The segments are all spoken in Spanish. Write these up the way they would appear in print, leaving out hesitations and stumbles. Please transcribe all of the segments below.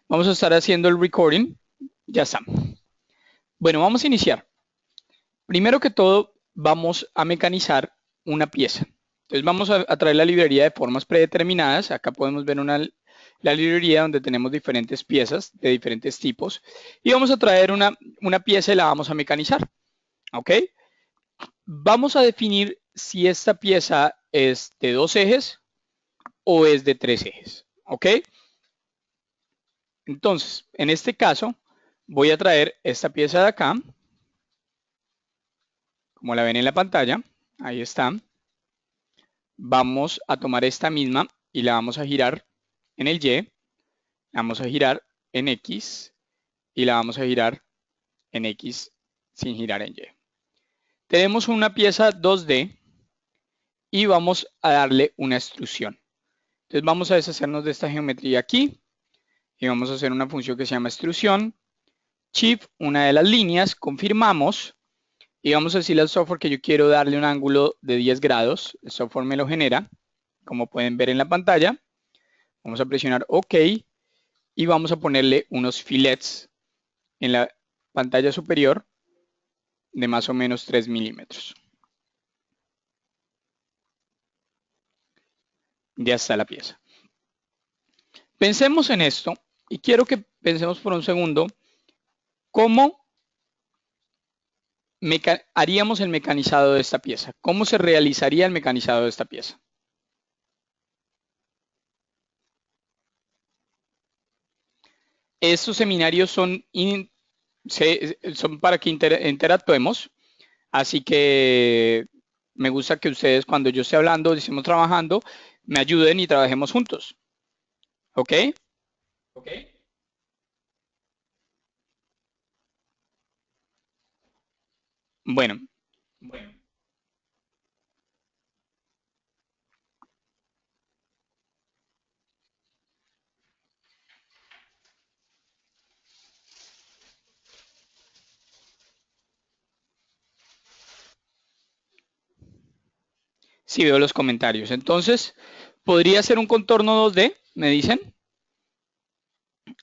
Vamos a estar haciendo el recording. Ya está. Bueno, vamos a iniciar. Primero que todo, vamos a mecanizar una pieza. Entonces vamos a traer la librería de formas predeterminadas. Acá podemos ver la librería donde tenemos diferentes piezas de diferentes tipos. Y vamos a traer una pieza y la vamos a mecanizar. ¿Ok? Vamos a definir si esta pieza es de 2 ejes o es de 3 ejes. ¿Ok? Entonces, en este caso, voy a traer esta pieza de acá, como la ven en la pantalla. Ahí está. Vamos a tomar esta misma y la vamos a girar en el Y, la vamos a girar en X y la vamos a girar en X sin girar en Y. Tenemos una pieza 2D y vamos a darle una extrusión. Entonces vamos a deshacernos de esta geometría aquí y vamos a hacer una función que se llama extrusión. Shift, una de las líneas, confirmamos y vamos a decirle al software que yo quiero darle un ángulo de 10 grados. El software me lo genera, como pueden ver en la pantalla. Vamos a presionar OK y vamos a ponerle unos filets en la pantalla superior de más o menos 3 milímetros. Ya está la pieza. Pensemos en esto y quiero que pensemos por un segundo cómo haríamos el mecanizado de esta pieza. ¿Cómo se realizaría el mecanizado de esta pieza? Estos seminarios son para que interactuemos, así que me gusta que ustedes cuando yo esté hablando, estemos trabajando, me ayuden y trabajemos juntos. ¿Ok? ¿Ok? Bueno, Bueno, sí veo los comentarios. Entonces, ¿podría ser un contorno 2D? Me dicen.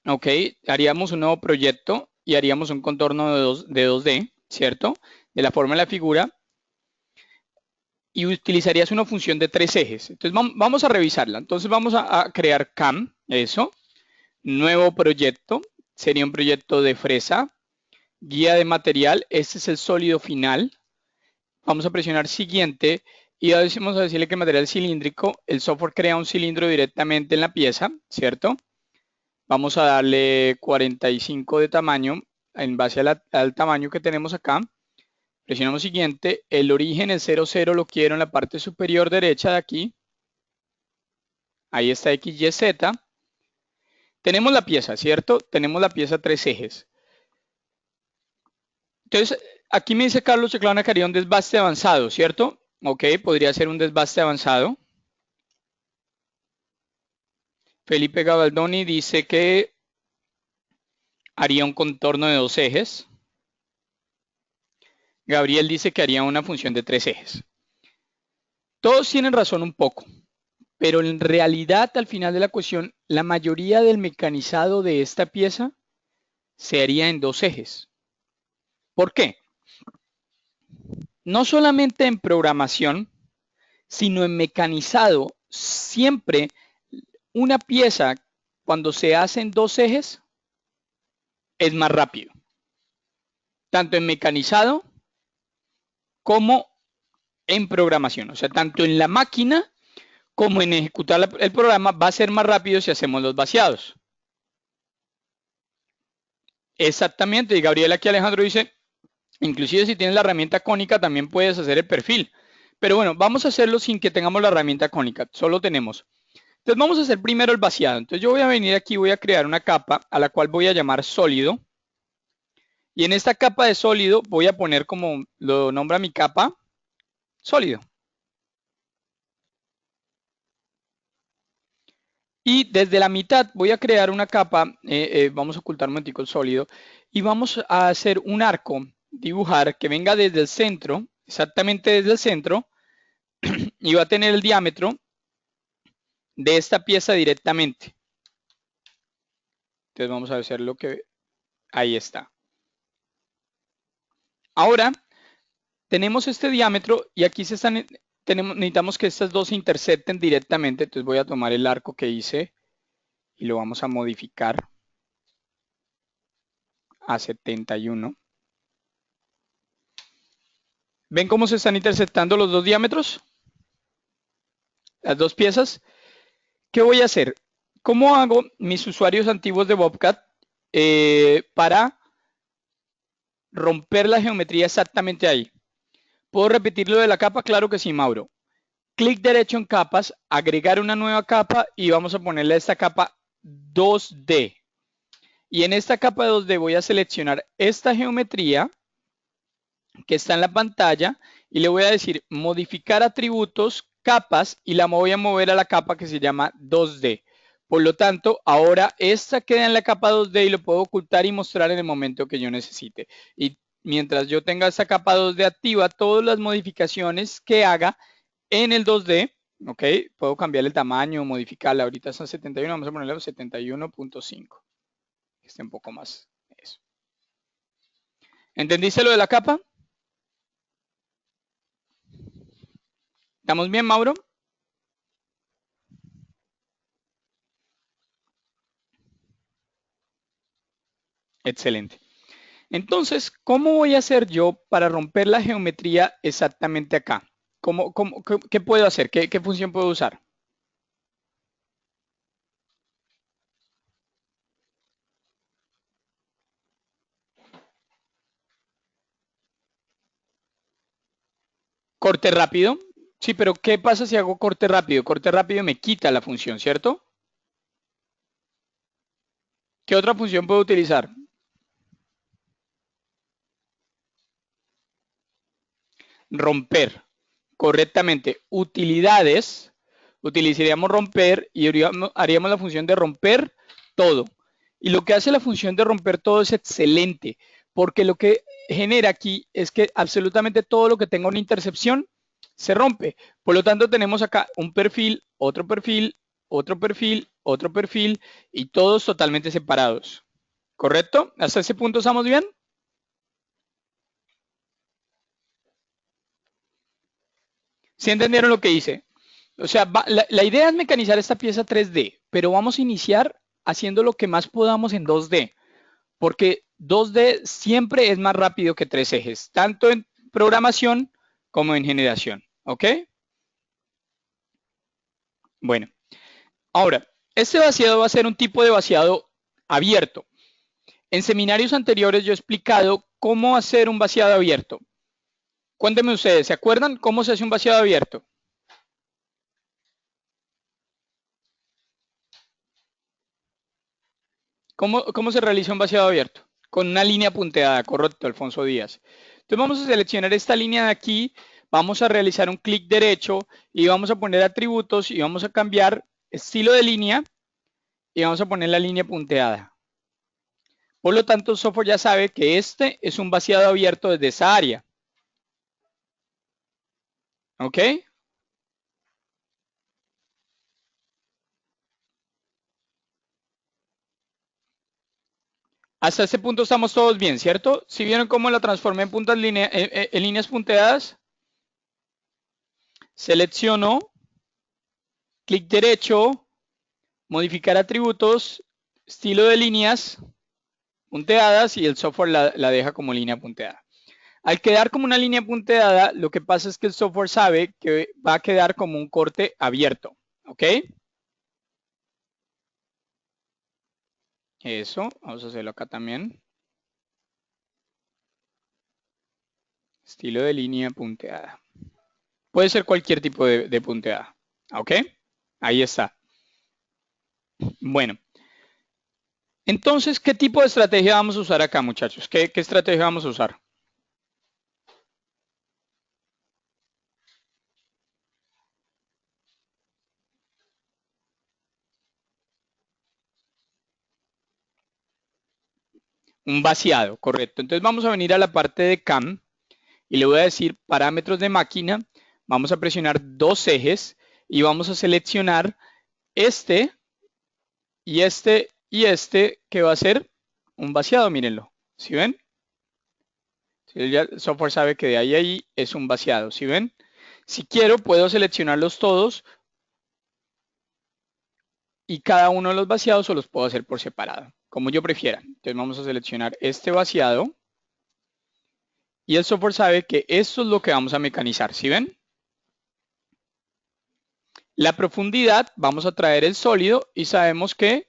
Ok, haríamos un nuevo proyecto y haríamos un contorno de 2D, ¿cierto? De la forma de la figura y utilizarías una función de 3 ejes. Entonces vamos a revisarla. Entonces vamos a crear CAM, eso. Nuevo proyecto, sería un proyecto de fresa. Guía de material, este es el sólido final. Vamos a presionar siguiente y vamos a decirle que el material cilíndrico, el software crea un cilindro directamente en la pieza, ¿cierto? Vamos a darle 45 de tamaño en base al tamaño que tenemos acá. Presionamos siguiente. El origen, el 00, lo quiero en la parte superior derecha de aquí. Ahí está X, Y, Z. Tenemos la pieza, ¿cierto? Tenemos la pieza 3 ejes. Entonces, aquí me dice Carlos Chaclana que haría un desbaste avanzado, ¿cierto? Ok, podría ser un desbaste avanzado. Felipe Gabaldoni dice que haría un contorno de 2 ejes. Gabriel dice que haría una función de 3 ejes. Todos tienen razón un poco, pero en realidad al final de la cuestión, la mayoría del mecanizado de esta pieza se haría en 2 ejes. ¿Por qué? No solamente en programación, sino en mecanizado, siempre una pieza cuando se hace en 2 ejes es más rápido, tanto en mecanizado como en programación. O sea, tanto en la máquina como en ejecutar el programa va a ser más rápido si hacemos los vaciados. Exactamente, y Gabriel aquí Alejandro dice, inclusive si tienes la herramienta cónica también puedes hacer el perfil. Pero bueno, vamos a hacerlo sin que tengamos la herramienta cónica, solo tenemos. Entonces vamos a hacer primero el vaciado. Entonces yo voy a venir aquí, voy a crear una capa a la cual voy a llamar sólido. Y en esta capa de sólido voy a poner como lo nombra mi capa, sólido. Y desde la mitad voy a crear una capa, vamos a ocultar un momentico el sólido, y vamos a hacer un arco, dibujar que venga desde el centro, exactamente desde el centro, y va a tener el diámetro de esta pieza directamente. Entonces vamos a hacer lo que... Ahí está. Ahora tenemos este diámetro y aquí necesitamos que estas dos se intercepten directamente. Entonces voy a tomar el arco que hice y lo vamos a modificar a 71. ¿Ven cómo se están interceptando los dos diámetros? Las dos piezas. ¿Qué voy a hacer? ¿Cómo hago mis usuarios antiguos de Bobcat para romper la geometría exactamente ahí? ¿Puedo repetir lo de la capa? Claro que sí, Mauro. Clic derecho en capas, agregar una nueva capa y vamos a ponerle a esta capa 2D. Y en esta capa 2D voy a seleccionar esta geometría que está en la pantalla y le voy a decir modificar atributos, capas y la voy a mover a la capa que se llama 2D. Por lo tanto, ahora esta queda en la capa 2D y lo puedo ocultar y mostrar en el momento que yo necesite. Y mientras yo tenga esta capa 2D activa, todas las modificaciones que haga en el 2D, ok, puedo cambiar el tamaño, modificarla. Ahorita son 71, vamos a ponerle 71.5. Que esté un poco más. Eso. ¿Entendiste lo de la capa? ¿Estamos bien, Mauro? Excelente. Entonces, ¿cómo voy a hacer yo para romper la geometría exactamente acá? ¿Qué puedo hacer? ¿Qué función puedo usar? Corte rápido. Sí, pero ¿qué pasa si hago corte rápido? Corte rápido me quita la función, ¿cierto? ¿Qué otra función puedo utilizar? Romper. Correctamente. Utilidades. Utilizaríamos romper y haríamos la función de romper todo. Y lo que hace la función de romper todo es excelente, porque lo que genera aquí es que absolutamente todo lo que tenga una intercepción se rompe. Por lo tanto, tenemos acá un perfil, otro perfil, otro perfil, otro perfil y todos totalmente separados. ¿Correcto? ¿Hasta ese punto estamos bien? ¿Sí entendieron lo que hice? O sea, la idea es mecanizar esta pieza 3D, pero vamos a iniciar haciendo lo que más podamos en 2D, porque 2D siempre es más rápido que 3 ejes, tanto en programación como en generación. ¿Ok? Bueno, ahora, este vaciado va a ser un tipo de vaciado abierto. En seminarios anteriores yo he explicado cómo hacer un vaciado abierto. Cuéntenme ustedes, ¿se acuerdan cómo se hace un vaciado abierto? ¿Cómo se realiza un vaciado abierto? Con una línea punteada, correcto, Alfonso Díaz. Entonces vamos a seleccionar esta línea de aquí, vamos a realizar un clic derecho y vamos a poner atributos y vamos a cambiar estilo de línea y vamos a poner la línea punteada. Por lo tanto, el software ya sabe que este es un vaciado abierto desde esa área. ¿Ok? Hasta este punto estamos todos bien, ¿cierto? ¿Si vieron cómo la transformé en en líneas punteadas? Selecciono, clic derecho, modificar atributos, estilo de líneas punteadas y el software la deja como línea punteada. Al quedar como una línea punteada, lo que pasa es que el software sabe que va a quedar como un corte abierto. ¿Ok? Eso, vamos a hacerlo acá también. Estilo de línea punteada. Puede ser cualquier tipo de punteada. ¿Ok? Ahí está. Bueno. Entonces, ¿qué tipo de estrategia vamos a usar acá, muchachos? ¿Qué estrategia vamos a usar? Un vaciado, correcto. Entonces vamos a venir a la parte de CAM y le voy a decir parámetros de máquina. Vamos a presionar dos ejes y vamos a seleccionar este y y este que va a ser un vaciado, mírenlo. ¿Sí ven? El software sabe que de ahí a ahí es un vaciado. ¿Sí ven? Si quiero, puedo seleccionarlos todos y cada uno de los vaciados o los puedo hacer por separado, como yo prefiera. Entonces vamos a seleccionar este vaciado y el software sabe que esto es lo que vamos a mecanizar. ¿Sí ven? La profundidad, vamos a traer el sólido y sabemos que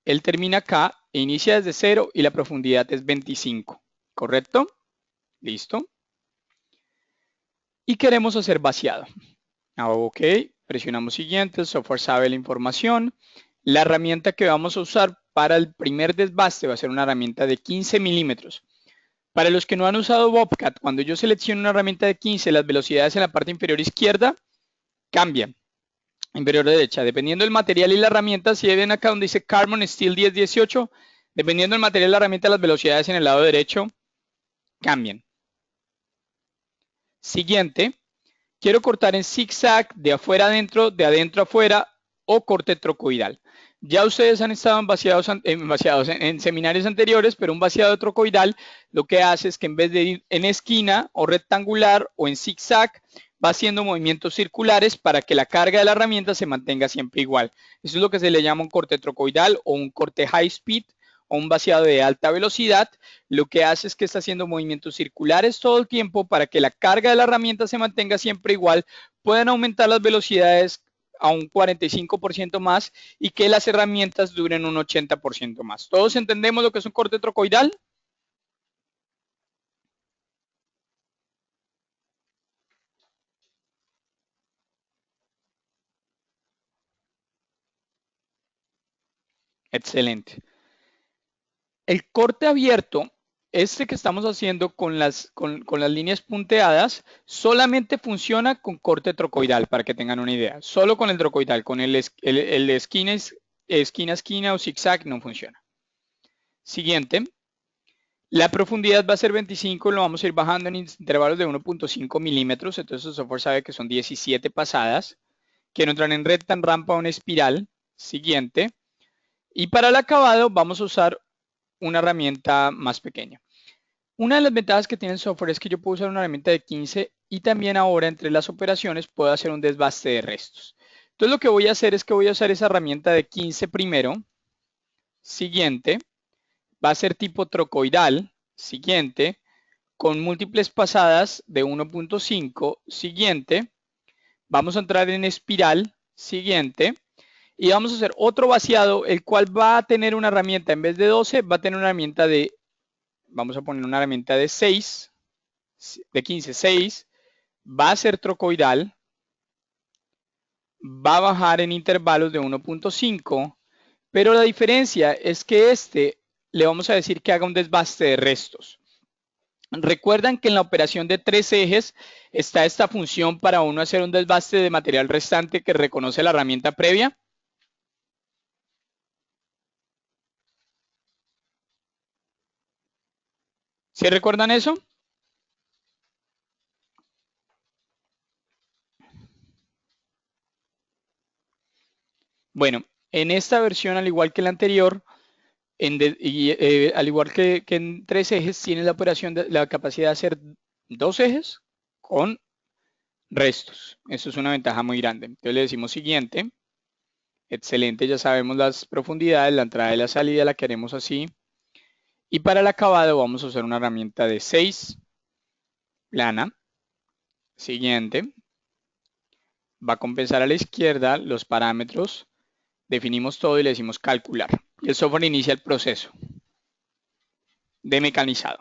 él termina acá e inicia desde 0 y la profundidad es 25. ¿Correcto? Listo. Y queremos hacer vaciado. Ok, presionamos siguiente, el software sabe la información. La herramienta que vamos a usar para el primer desbaste va a ser una herramienta de 15 milímetros. Para los que no han usado Bobcat, cuando yo selecciono una herramienta de 15, las velocidades en la parte inferior izquierda cambian. Inferior derecha, dependiendo del material y la herramienta, si ven acá donde dice Carbon Steel 1018, dependiendo del material y la herramienta, las velocidades en el lado derecho cambian. Siguiente, quiero cortar en zigzag, de afuera adentro, de adentro afuera o corte trocoidal. Ya ustedes han estado en seminarios anteriores, pero un vaciado trocoidal lo que hace es que en vez de ir en esquina o rectangular o en zigzag, va haciendo movimientos circulares para que la carga de la herramienta se mantenga siempre igual. Eso es lo que se le llama un corte trocoidal o un corte high speed o un vaciado de alta velocidad. Lo que hace es que está haciendo movimientos circulares todo el tiempo para que la carga de la herramienta se mantenga siempre igual. Pueden aumentar las velocidades a un 45% más y que las herramientas duren un 80% más. ¿Todos entendemos lo que es un corte trocoidal? Excelente. El corte abierto, este que estamos haciendo con las líneas punteadas, solamente funciona con corte trocoidal, para que tengan una idea. Solo con el trocoidal, con el esquina a esquina o zigzag no funciona. Siguiente. La profundidad va a ser 25, lo vamos a ir bajando en intervalos de 1.5 milímetros, entonces el software sabe que son 17 pasadas. Quiero entrar en recta, en rampa o en espiral. Siguiente. Y para el acabado vamos a usar una herramienta más pequeña. Una de las ventajas que tiene el software es que yo puedo usar una herramienta de 15 y también ahora entre las operaciones puedo hacer un desbaste de restos. Entonces lo que voy a hacer es que voy a usar esa herramienta de 15 primero. Siguiente. Va a ser tipo trocoidal. Siguiente. Con múltiples pasadas de 1.5. Siguiente. Vamos a entrar en espiral. Siguiente. Y vamos a hacer otro vaciado, el cual va a tener una herramienta, en vez de 12, va a tener una herramienta de, vamos a poner una herramienta de 6, de 15, 6, va a ser trocoidal, va a bajar en intervalos de 1.5, pero la diferencia es que este le vamos a decir que haga un desbaste de restos. Recuerdan que en la operación de 3 ejes está esta función para uno hacer un desbaste de material restante que reconoce la herramienta previa. ¿Sí recuerdan eso? Bueno, en esta versión, al igual que la anterior, al igual que en 3 ejes, tiene la operación de la capacidad de hacer 2 ejes con restos. Eso es una ventaja muy grande. Entonces le decimos siguiente. Excelente, ya sabemos las profundidades, la entrada y la salida la queremos así. Y para el acabado vamos a usar una herramienta de 6, plana. Siguiente. Va a compensar a la izquierda los parámetros. Definimos todo y le decimos calcular. Y el software inicia el proceso de mecanizado.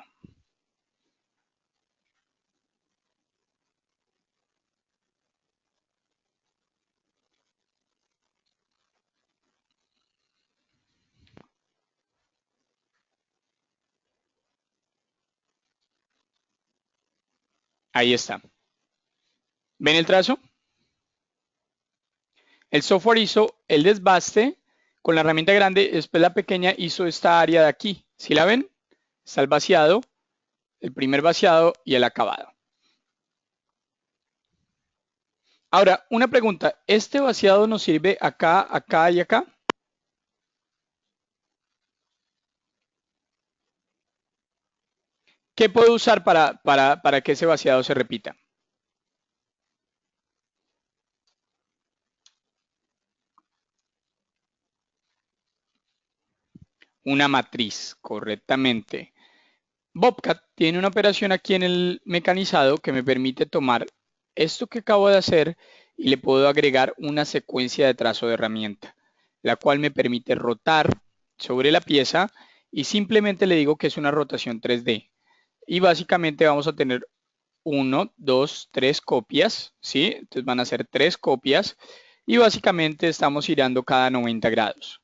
Ahí está. ¿Ven el trazo? El software hizo el desbaste con la herramienta grande, después la pequeña hizo esta área de aquí. ¿Sí la ven? Está el vaciado, el primer vaciado y el acabado. Ahora, una pregunta. ¿Este vaciado nos sirve acá, acá y acá? ¿Qué puedo usar para que ese vaciado se repita? Una matriz, correctamente. Bobcat tiene una operación aquí en el mecanizado que me permite tomar esto que acabo de hacer y le puedo agregar una secuencia de trazo de herramienta, la cual me permite rotar sobre la pieza y simplemente le digo que es una rotación 3D. Y básicamente vamos a tener 1, 2, 3 copias, ¿sí? Entonces van a ser 3 copias y básicamente estamos girando cada 90 grados.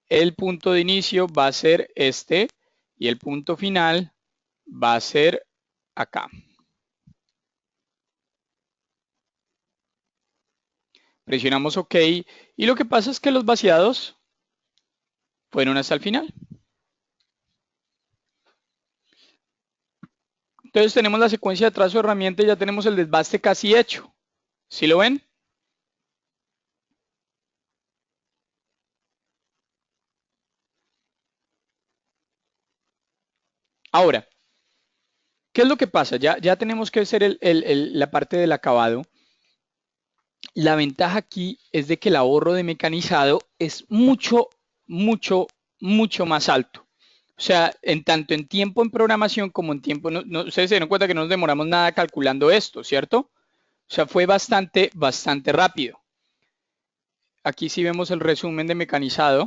El punto de inicio va a ser este y el punto final va a ser acá. Presionamos OK y lo que pasa es que los vaciados fueron hasta el final. Entonces tenemos la secuencia de trazo de herramienta y ya tenemos el desbaste casi hecho. ¿Sí lo ven? Ahora, ¿qué es lo que pasa? Ya tenemos que hacer la parte del acabado. La ventaja aquí es de que el ahorro de mecanizado es mucho, mucho, mucho más alto. O sea, tanto en tiempo en programación como en tiempo, ustedes se dieron cuenta que no nos demoramos nada calculando esto, ¿cierto? O sea, fue bastante, bastante rápido. Aquí sí vemos el resumen de mecanizado.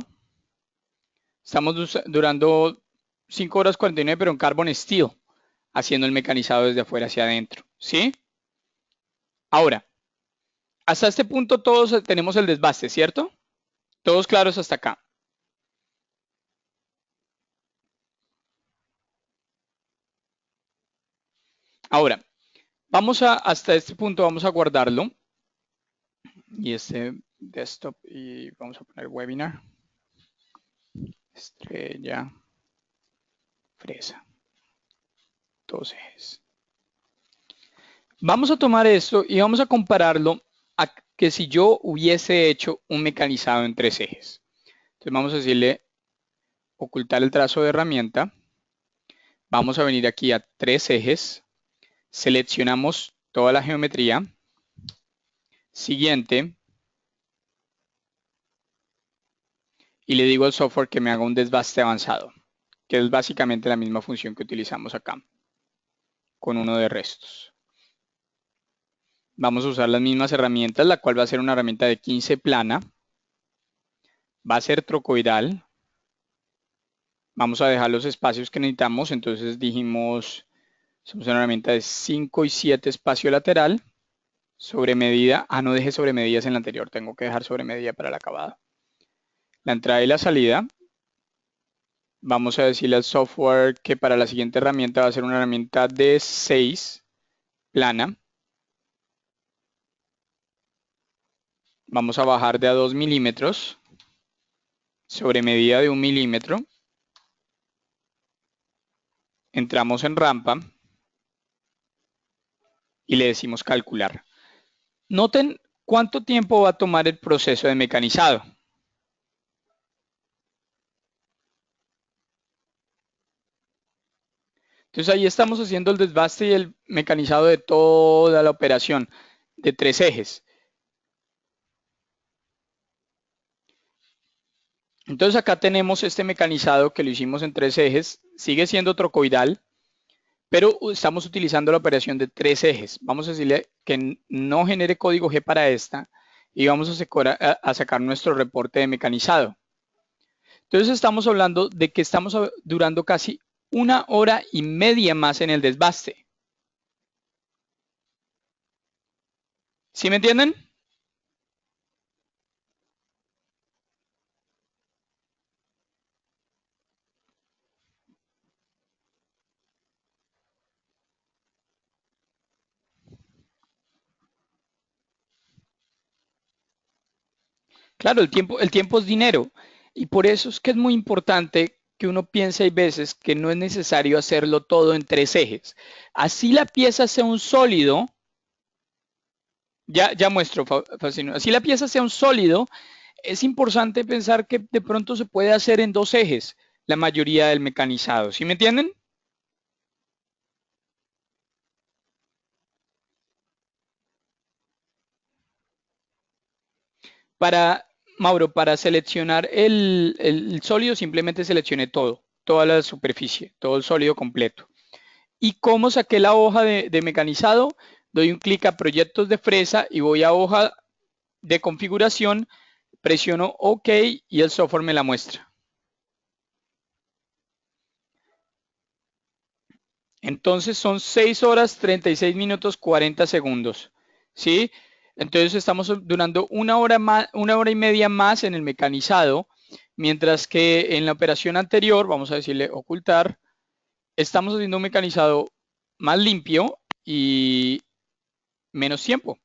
Estamos durando 5 horas 49, pero en Carbon Steel, haciendo el mecanizado desde afuera hacia adentro, ¿sí? Ahora, hasta este punto todos tenemos el desbaste, ¿cierto? Todos claros hasta acá. Ahora, hasta este punto vamos a guardarlo. Y este desktop y vamos a poner webinar. Estrella, fresa, 2 ejes. Vamos a tomar esto y vamos a compararlo a que si yo hubiese hecho un mecanizado en 3 ejes. Entonces vamos a decirle ocultar el trazo de herramienta. Vamos a venir aquí a 3 ejes. Seleccionamos toda la geometría. Siguiente. Y le digo al software que me haga un desbaste avanzado, que es básicamente la misma función que utilizamos acá, con uno de restos. Vamos a usar las mismas herramientas, la cual va a ser una herramienta de 15 plana. Va a ser trocoidal. Vamos a dejar los espacios que necesitamos. Entonces dijimos, somos una herramienta de 5 y 7 espacio lateral. Sobre medida. No dejé sobre medidas en la anterior. Tengo que dejar sobre medida para el acabado. La entrada y la salida. Vamos a decirle al software que para la siguiente herramienta va a ser una herramienta de 6 plana. Vamos a bajar de a 2 milímetros. Sobre medida de 1 milímetro. Entramos en rampa y le decimos calcular. Noten cuánto tiempo va a tomar el proceso de mecanizado. Entonces ahí estamos haciendo el desbaste y el mecanizado de toda la operación de 3 ejes. Entonces acá tenemos este mecanizado que lo hicimos en 3 ejes. Sigue siendo trocoidal, pero estamos utilizando la operación de 3 ejes. Vamos a decirle que no genere código G para esta y vamos a sacar nuestro reporte de mecanizado. Entonces estamos hablando de que estamos durando casi 1 hora y media más en el desbaste. ¿Sí me entienden? Claro, el tiempo es dinero y por eso es que es muy importante que uno piense hay veces que no es necesario hacerlo todo en 3 ejes. Así la pieza sea un sólido, ya muestro, Facino, así la pieza sea un sólido, es importante pensar que de pronto se puede hacer en 2 ejes la mayoría del mecanizado. ¿Sí me entienden? Mauro, para seleccionar el sólido, simplemente seleccioné todo, toda la superficie, todo el sólido completo. ¿Y cómo saqué la hoja de mecanizado? Doy un clic a proyectos de fresa y voy a hoja de configuración, presiono OK y el software me la muestra. Entonces son 6 horas 36 minutos 40 segundos. ¿Sí? Entonces estamos durando una hora y media más en el mecanizado, mientras que en la operación anterior, vamos a decirle ocultar, estamos haciendo un mecanizado más limpio y menos tiempo.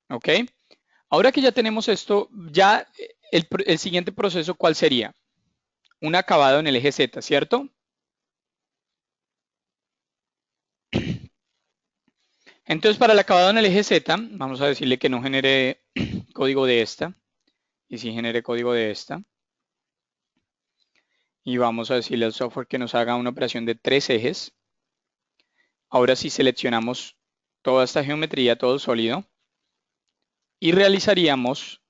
¿Ok? Ahora que ya tenemos esto, ya el siguiente proceso, ¿cuál sería? Un acabado en el eje Z, ¿cierto? Entonces, para el acabado en el eje Z, vamos a decirle que no genere código de esta, y sí genere código de esta. Y vamos a decirle al software que nos haga una operación de 3 ejes. Ahora sí seleccionamos toda esta geometría, todo sólido, y realizaríamos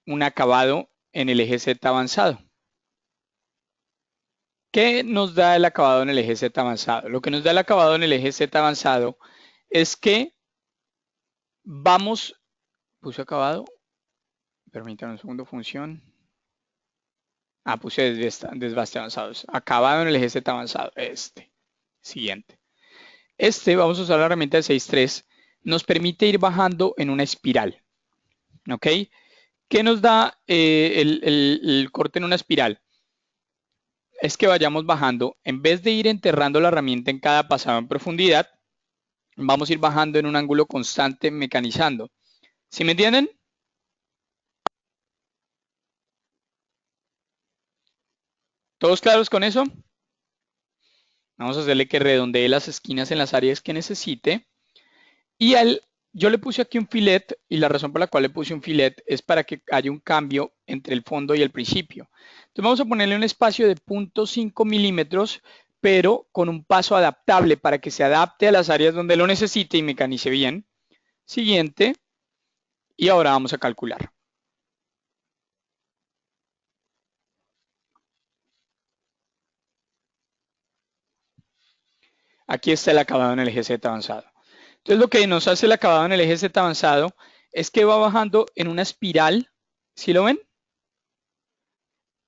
un acabado en el eje Z avanzado. ¿Qué nos da el acabado en el eje Z avanzado? Lo que nos da el acabado en el eje Z avanzado es que puse acabado, permítanme un segundo, función. Puse desbaste avanzado, acabado en el eje Z avanzado, siguiente. Vamos a usar la herramienta de 6.3, nos permite ir bajando en una espiral, ¿ok? ¿Qué nos da el corte en una espiral? Es que vayamos bajando, en vez de ir enterrando la herramienta en cada pasado en profundidad, vamos a ir bajando en un ángulo constante mecanizando. ¿Sí me entienden? ¿Todos claros con eso? Vamos a hacerle que redondee las esquinas en las áreas que necesite. Y yo le puse aquí un filet, y la razón por la cual le puse un filet es para que haya un cambio entre el fondo y el principio. Entonces vamos a ponerle un espacio de 0.5 milímetros, pero con un paso adaptable para que se adapte a las áreas donde lo necesite y mecanice bien. Siguiente. Y ahora vamos a calcular. Aquí está el acabado en el eje Z avanzado. Entonces lo que nos hace el acabado en el eje Z avanzado es que va bajando en una espiral, ¿sí lo ven?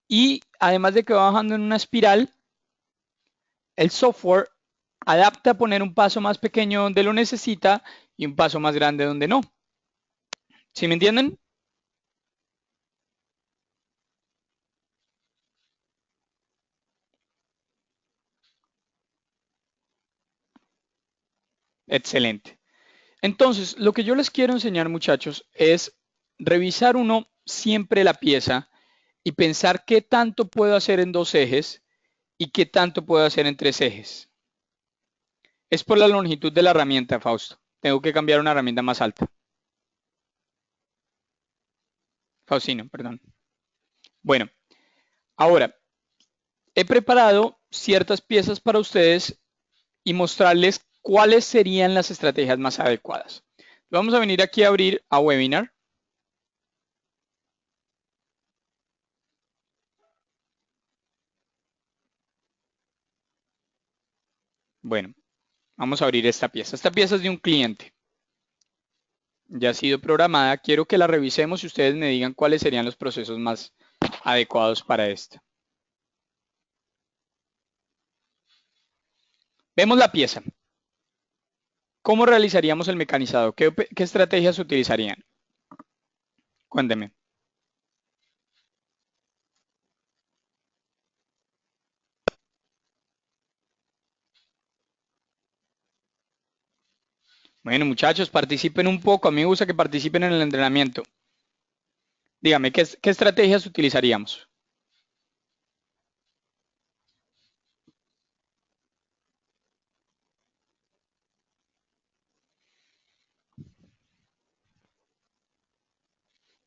Y además de que va bajando en una espiral, el software adapta a poner un paso más pequeño donde lo necesita y un paso más grande donde no. ¿Sí me entienden? Excelente. Entonces, lo que yo les quiero enseñar, muchachos, es revisar uno siempre la pieza y pensar qué tanto puedo hacer en 2 ejes y qué tanto puedo hacer en 3 ejes. Es por la longitud de la herramienta, Fausto. Tengo que cambiar una herramienta más alta. Faustino, perdón. Bueno, ahora he preparado ciertas piezas para ustedes y mostrarles cuáles serían las estrategias más adecuadas. Vamos a venir aquí a abrir a Webinar. Bueno, vamos a abrir esta pieza. Esta pieza es de un cliente. Ya ha sido programada. Quiero que la revisemos y ustedes me digan cuáles serían los procesos más adecuados para esta. Vemos la pieza. ¿Cómo realizaríamos el mecanizado? ¿Qué estrategias utilizarían? Cuénteme. Bueno, muchachos, participen un poco. A mí me gusta que participen en el entrenamiento. Dígame, ¿qué estrategias utilizaríamos?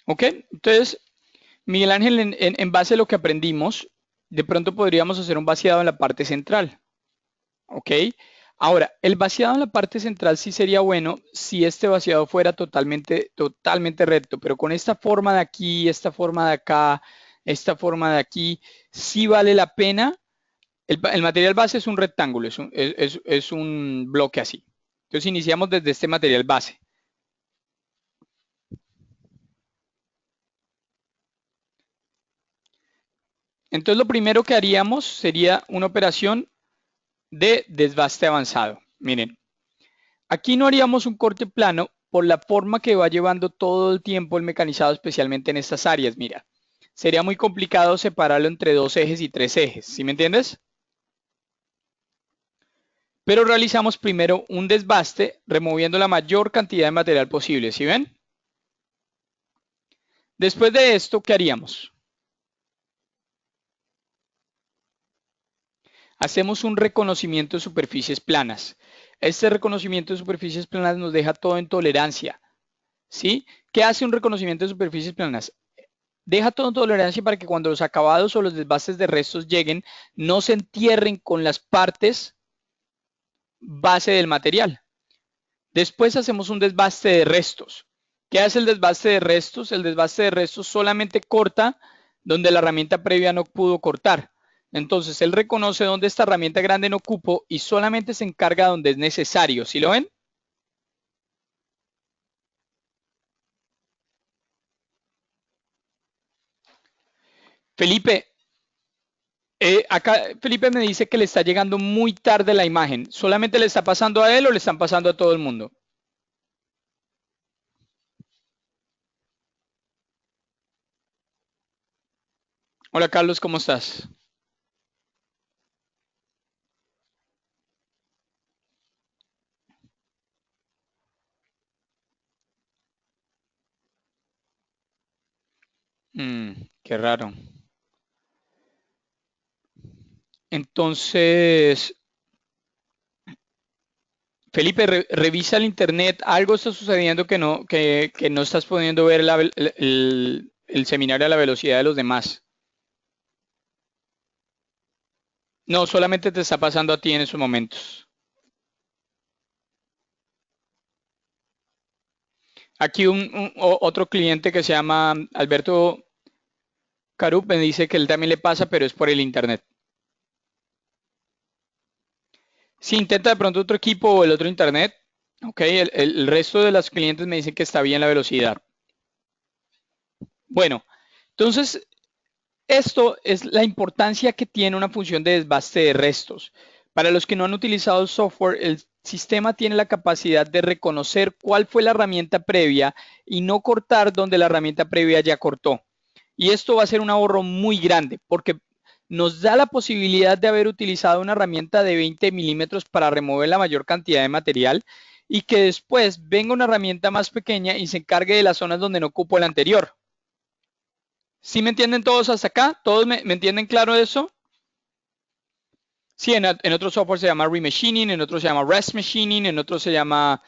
¿Ok? Entonces, Miguel Ángel, en base a lo que aprendimos, de pronto podríamos hacer un vaciado en la parte central. ¿Ok? Ahora, el vaciado en la parte central sí sería bueno si este vaciado fuera totalmente recto, pero con esta forma de aquí, esta forma de acá, esta forma de aquí, sí vale la pena. El material base es un rectángulo, es un bloque así. Entonces iniciamos desde este material base. Entonces lo primero que haríamos sería una operación de desbaste avanzado. Miren, aquí no haríamos un corte plano por la forma que va llevando todo el tiempo el mecanizado, especialmente en estas áreas. Mira, sería muy complicado separarlo entre 2 ejes y 3 ejes, ¿sí me entiendes? Pero realizamos primero un desbaste removiendo la mayor cantidad de material posible, ¿sí ven? Después de esto, ¿qué haríamos? Hacemos un reconocimiento de superficies planas. Este reconocimiento de superficies planas nos deja todo en tolerancia, ¿sí? ¿Qué hace un reconocimiento de superficies planas? Deja todo en tolerancia para que cuando los acabados o los desbastes de restos lleguen, no se entierren con las partes base del material. Después hacemos un desbaste de restos. ¿Qué hace el desbaste de restos? El desbaste de restos solamente corta donde la herramienta previa no pudo cortar. Entonces él reconoce dónde esta herramienta grande no cupo y solamente se encarga donde es necesario. ¿Sí lo ven? Felipe, acá Felipe me dice que le está llegando muy tarde la imagen. ¿Solamente le está pasando a él o le están pasando a todo el mundo? Hola Carlos, ¿cómo estás? Qué raro. Entonces, Felipe, revisa el internet. Algo está sucediendo que no estás pudiendo ver el seminario a la velocidad de los demás. No, solamente te está pasando a ti en esos momentos. Aquí otro cliente que se llama Alberto Carup me dice que él también le pasa, pero es por el internet. Si intenta de pronto otro equipo o el otro internet, ok, el resto de los clientes me dicen que está bien la velocidad. Bueno, entonces esto es la importancia que tiene una función de desbaste de restos. Para los que no han utilizado el software, el sistema tiene la capacidad de reconocer cuál fue la herramienta previa y no cortar donde la herramienta previa ya cortó. Y esto va a ser un ahorro muy grande porque nos da la posibilidad de haber utilizado una herramienta de 20 milímetros para remover la mayor cantidad de material y que después venga una herramienta más pequeña y se encargue de las zonas donde no ocupo el anterior. ¿Sí me entienden todos hasta acá? ¿Todos me entienden claro eso? Sí, en otro software se llama remachining, en otro se llama rest machining, en otro se llama...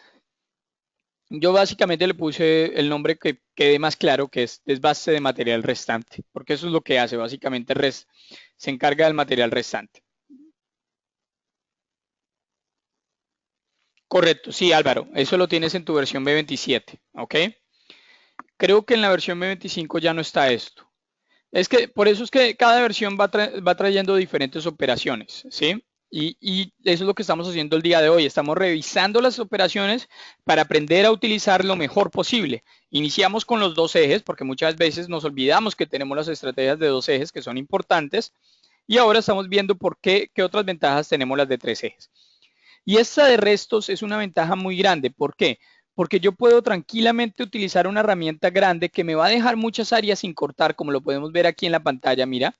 Yo básicamente le puse el nombre que quede más claro, que es desbaste de material restante, porque eso es lo que hace, básicamente se encarga del material restante. Correcto, sí, Álvaro, eso lo tienes en tu versión B27, ¿ok? Creo que en la versión B25 ya no está esto. Es que por eso es que cada versión va trayendo diferentes operaciones, ¿sí? Y eso es lo que estamos haciendo el día de hoy. Estamos revisando las operaciones para aprender a utilizar lo mejor posible. Iniciamos con los 2 ejes, porque muchas veces nos olvidamos que tenemos las estrategias de 2 ejes que son importantes. Y ahora estamos viendo por qué otras ventajas tenemos las de 3 ejes. Y esta de restos es una ventaja muy grande. ¿Por qué? Porque yo puedo tranquilamente utilizar una herramienta grande que me va a dejar muchas áreas sin cortar, como lo podemos ver aquí en la pantalla, mira.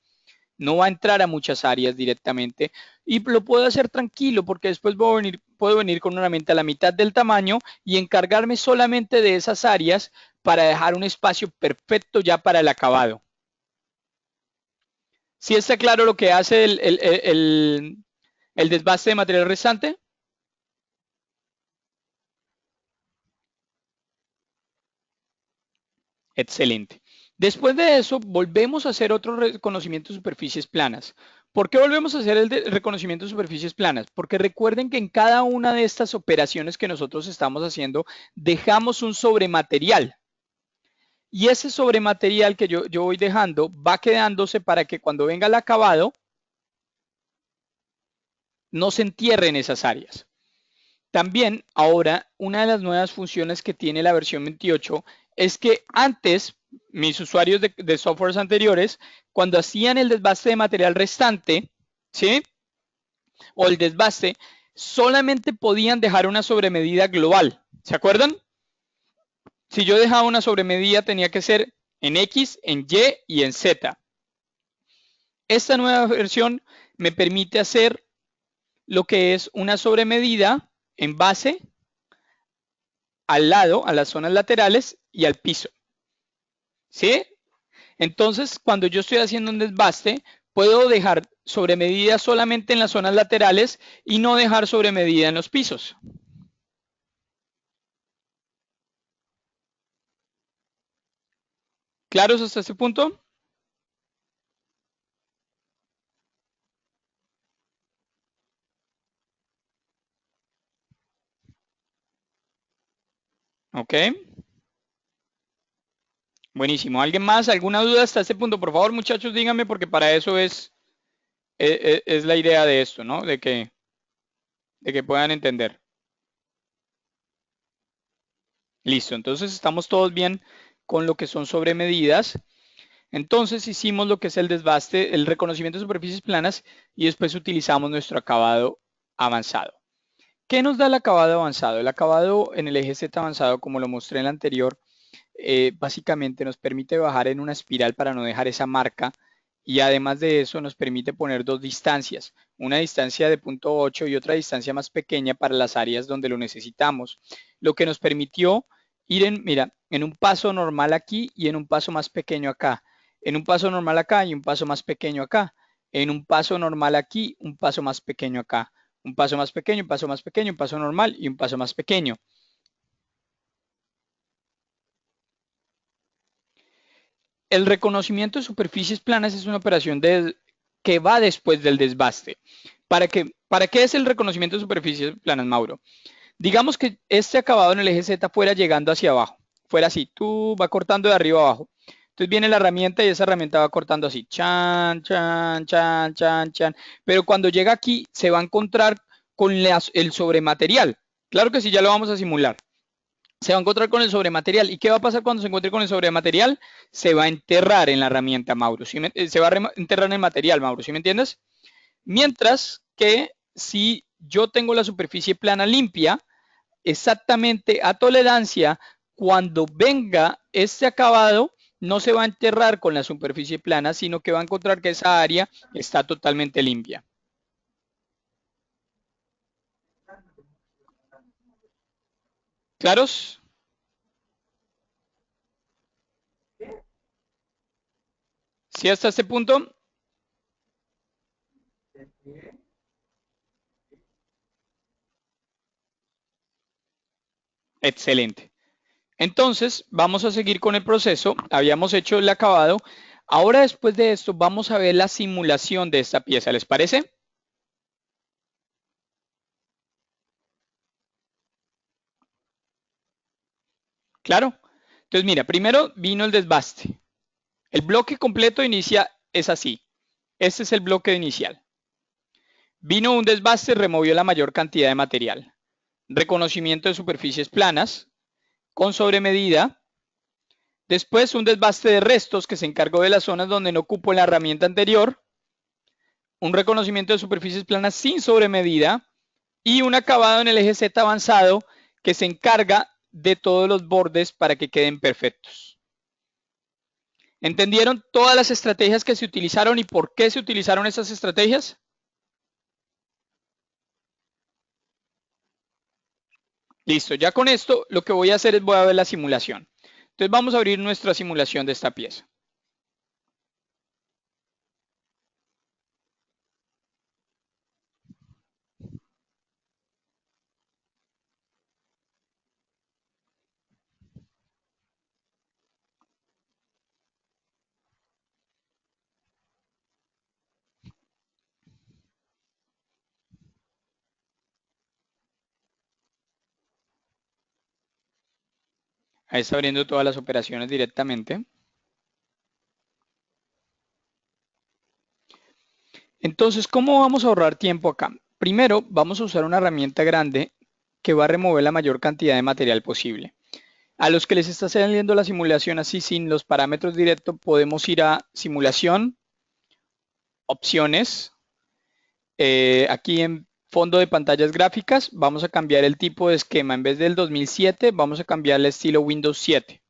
No va a entrar a muchas áreas directamente y lo puedo hacer tranquilo porque después puedo venir con una herramienta a la mitad del tamaño y encargarme solamente de esas áreas para dejar un espacio perfecto ya para el acabado. ¿Sí está claro lo que hace el desbaste de material restante? Excelente. Después de eso, volvemos a hacer otro reconocimiento de superficies planas. ¿Por qué volvemos a hacer el reconocimiento de superficies planas? Porque recuerden que en cada una de estas operaciones que nosotros estamos haciendo, dejamos un sobrematerial. Y ese sobrematerial que yo voy dejando va quedándose para que cuando venga el acabado, no se entierre en esas áreas. También ahora una de las nuevas funciones que tiene la versión 28 es que antes mis usuarios de softwares anteriores, cuando hacían el desbaste de material restante, ¿sí? O el desbaste, solamente podían dejar una sobremedida global. ¿Se acuerdan? Si yo dejaba una sobremedida tenía que ser en X, en Y y en Z. Esta nueva versión me permite hacer lo que es una sobremedida en base, al lado, a las zonas laterales y al piso. ¿Sí? Entonces, cuando yo estoy haciendo un desbaste, puedo dejar sobremedida solamente en las zonas laterales y no dejar sobremedida en los pisos. ¿Claros hasta este punto? Ok. Buenísimo. ¿Alguien más? ¿Alguna duda hasta este punto? Por favor, muchachos, díganme porque para eso es la idea de esto, ¿no? De que puedan entender. Listo. Entonces estamos todos bien con lo que son sobremedidas. Entonces hicimos lo que es el desbaste, el reconocimiento de superficies planas y después utilizamos nuestro acabado avanzado. ¿Qué nos da el acabado avanzado? El acabado en el eje Z avanzado, como lo mostré en el anterior, básicamente nos permite bajar en una espiral para no dejar esa marca y además de eso nos permite poner dos distancias, una distancia de 0.8 y otra distancia más pequeña para las áreas donde lo necesitamos, lo que nos permitió ir mira, en un paso normal aquí y en un paso más pequeño acá, en un paso normal acá y un paso más pequeño acá, en un paso normal aquí, un paso más pequeño acá, un paso más pequeño, un paso más pequeño, un paso normal y un paso más pequeño. El reconocimiento de superficies planas es una operación que va después del desbaste. ¿Para qué es el reconocimiento de superficies planas, Mauro? Digamos que este acabado en el eje Z fuera llegando hacia abajo, fuera así, tú va cortando de arriba abajo. Entonces viene la herramienta y esa herramienta va cortando así, chan, chan, chan, chan, chan. Pero cuando llega aquí se va a encontrar con el sobrematerial. Claro que sí, ya lo vamos a simular. Se va a encontrar con el sobrematerial. ¿Y qué va a pasar cuando se encuentre con el sobrematerial? Se va a enterrar en la herramienta, Mauro. Se va a enterrar en el material, Mauro, ¿sí me entiendes? Mientras que si yo tengo la superficie plana limpia, exactamente a tolerancia, cuando venga este acabado, no se va a enterrar con la superficie plana, sino que va a encontrar que esa área está totalmente limpia. ¿Claros? ¿Sí hasta este punto? Excelente. Entonces, vamos a seguir con el proceso. Habíamos hecho el acabado. Ahora, después de esto, vamos a ver la simulación de esta pieza. ¿Les parece? Claro. Entonces, mira, primero vino el desbaste. El bloque completo inicia, es así. Este es el bloque inicial. Vino un desbaste, removió la mayor cantidad de material. Reconocimiento de superficies planas con sobremedida. Después, un desbaste de restos que se encargó de las zonas donde no cupo la herramienta anterior. Un reconocimiento de superficies planas sin sobremedida y un acabado en el eje Z avanzado que se encarga de todos los bordes para que queden perfectos. ¿Entendieron todas las estrategias que se utilizaron y por qué se utilizaron esas estrategias? Listo, ya con esto lo que voy a hacer es voy a ver la simulación. Entonces vamos a abrir nuestra simulación de esta pieza. Ahí está abriendo todas las operaciones directamente. Entonces, ¿cómo vamos a ahorrar tiempo acá? Primero, vamos a usar una herramienta grande que va a remover la mayor cantidad de material posible. A los que les está saliendo la simulación así sin los parámetros directos, podemos ir a simulación, opciones. Aquí en fondo de pantallas gráficas vamos a cambiar el tipo de esquema. En vez del 2007 vamos a cambiar el estilo Windows 7.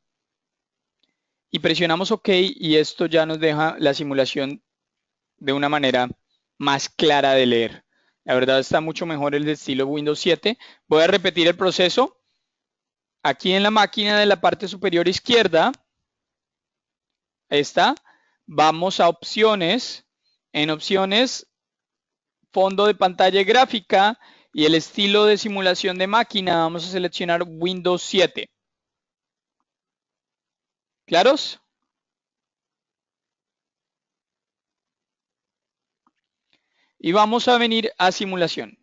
Y presionamos OK y esto ya nos deja la simulación de una manera más clara de leer. La verdad está mucho mejor el de estilo Windows 7. Voy a repetir el proceso. Aquí en la máquina de la parte superior izquierda, está, vamos a opciones. En opciones, fondo de pantalla gráfica y el estilo de simulación de máquina, vamos a seleccionar Windows 7. ¿Claros? Y vamos a venir a simulación.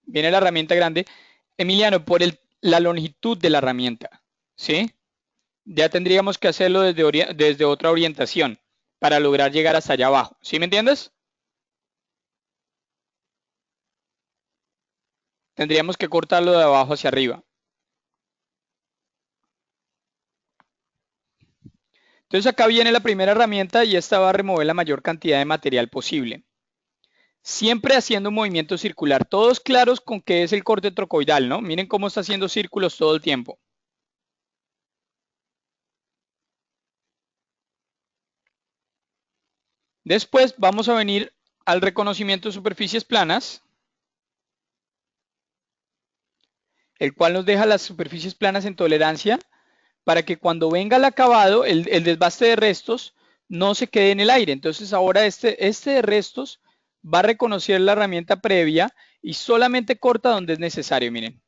Viene la herramienta grande. Emiliano, por la longitud de la herramienta, ¿sí? Ya tendríamos que hacerlo desde otra orientación para lograr llegar hasta allá abajo. ¿Sí me entiendes? Tendríamos que cortarlo de abajo hacia arriba. Entonces acá viene la primera herramienta y esta va a remover la mayor cantidad de material posible. Siempre haciendo un movimiento circular. Todos claros con qué es el corte trocoidal, ¿no? Miren cómo está haciendo círculos todo el tiempo. Después vamos a venir al reconocimiento de superficies planas, el cual nos deja las superficies planas en tolerancia para que cuando venga el acabado, el desbaste de restos no se quede en el aire. Entonces ahora este de restos va a reconocer la herramienta previa y solamente corta donde es necesario, miren.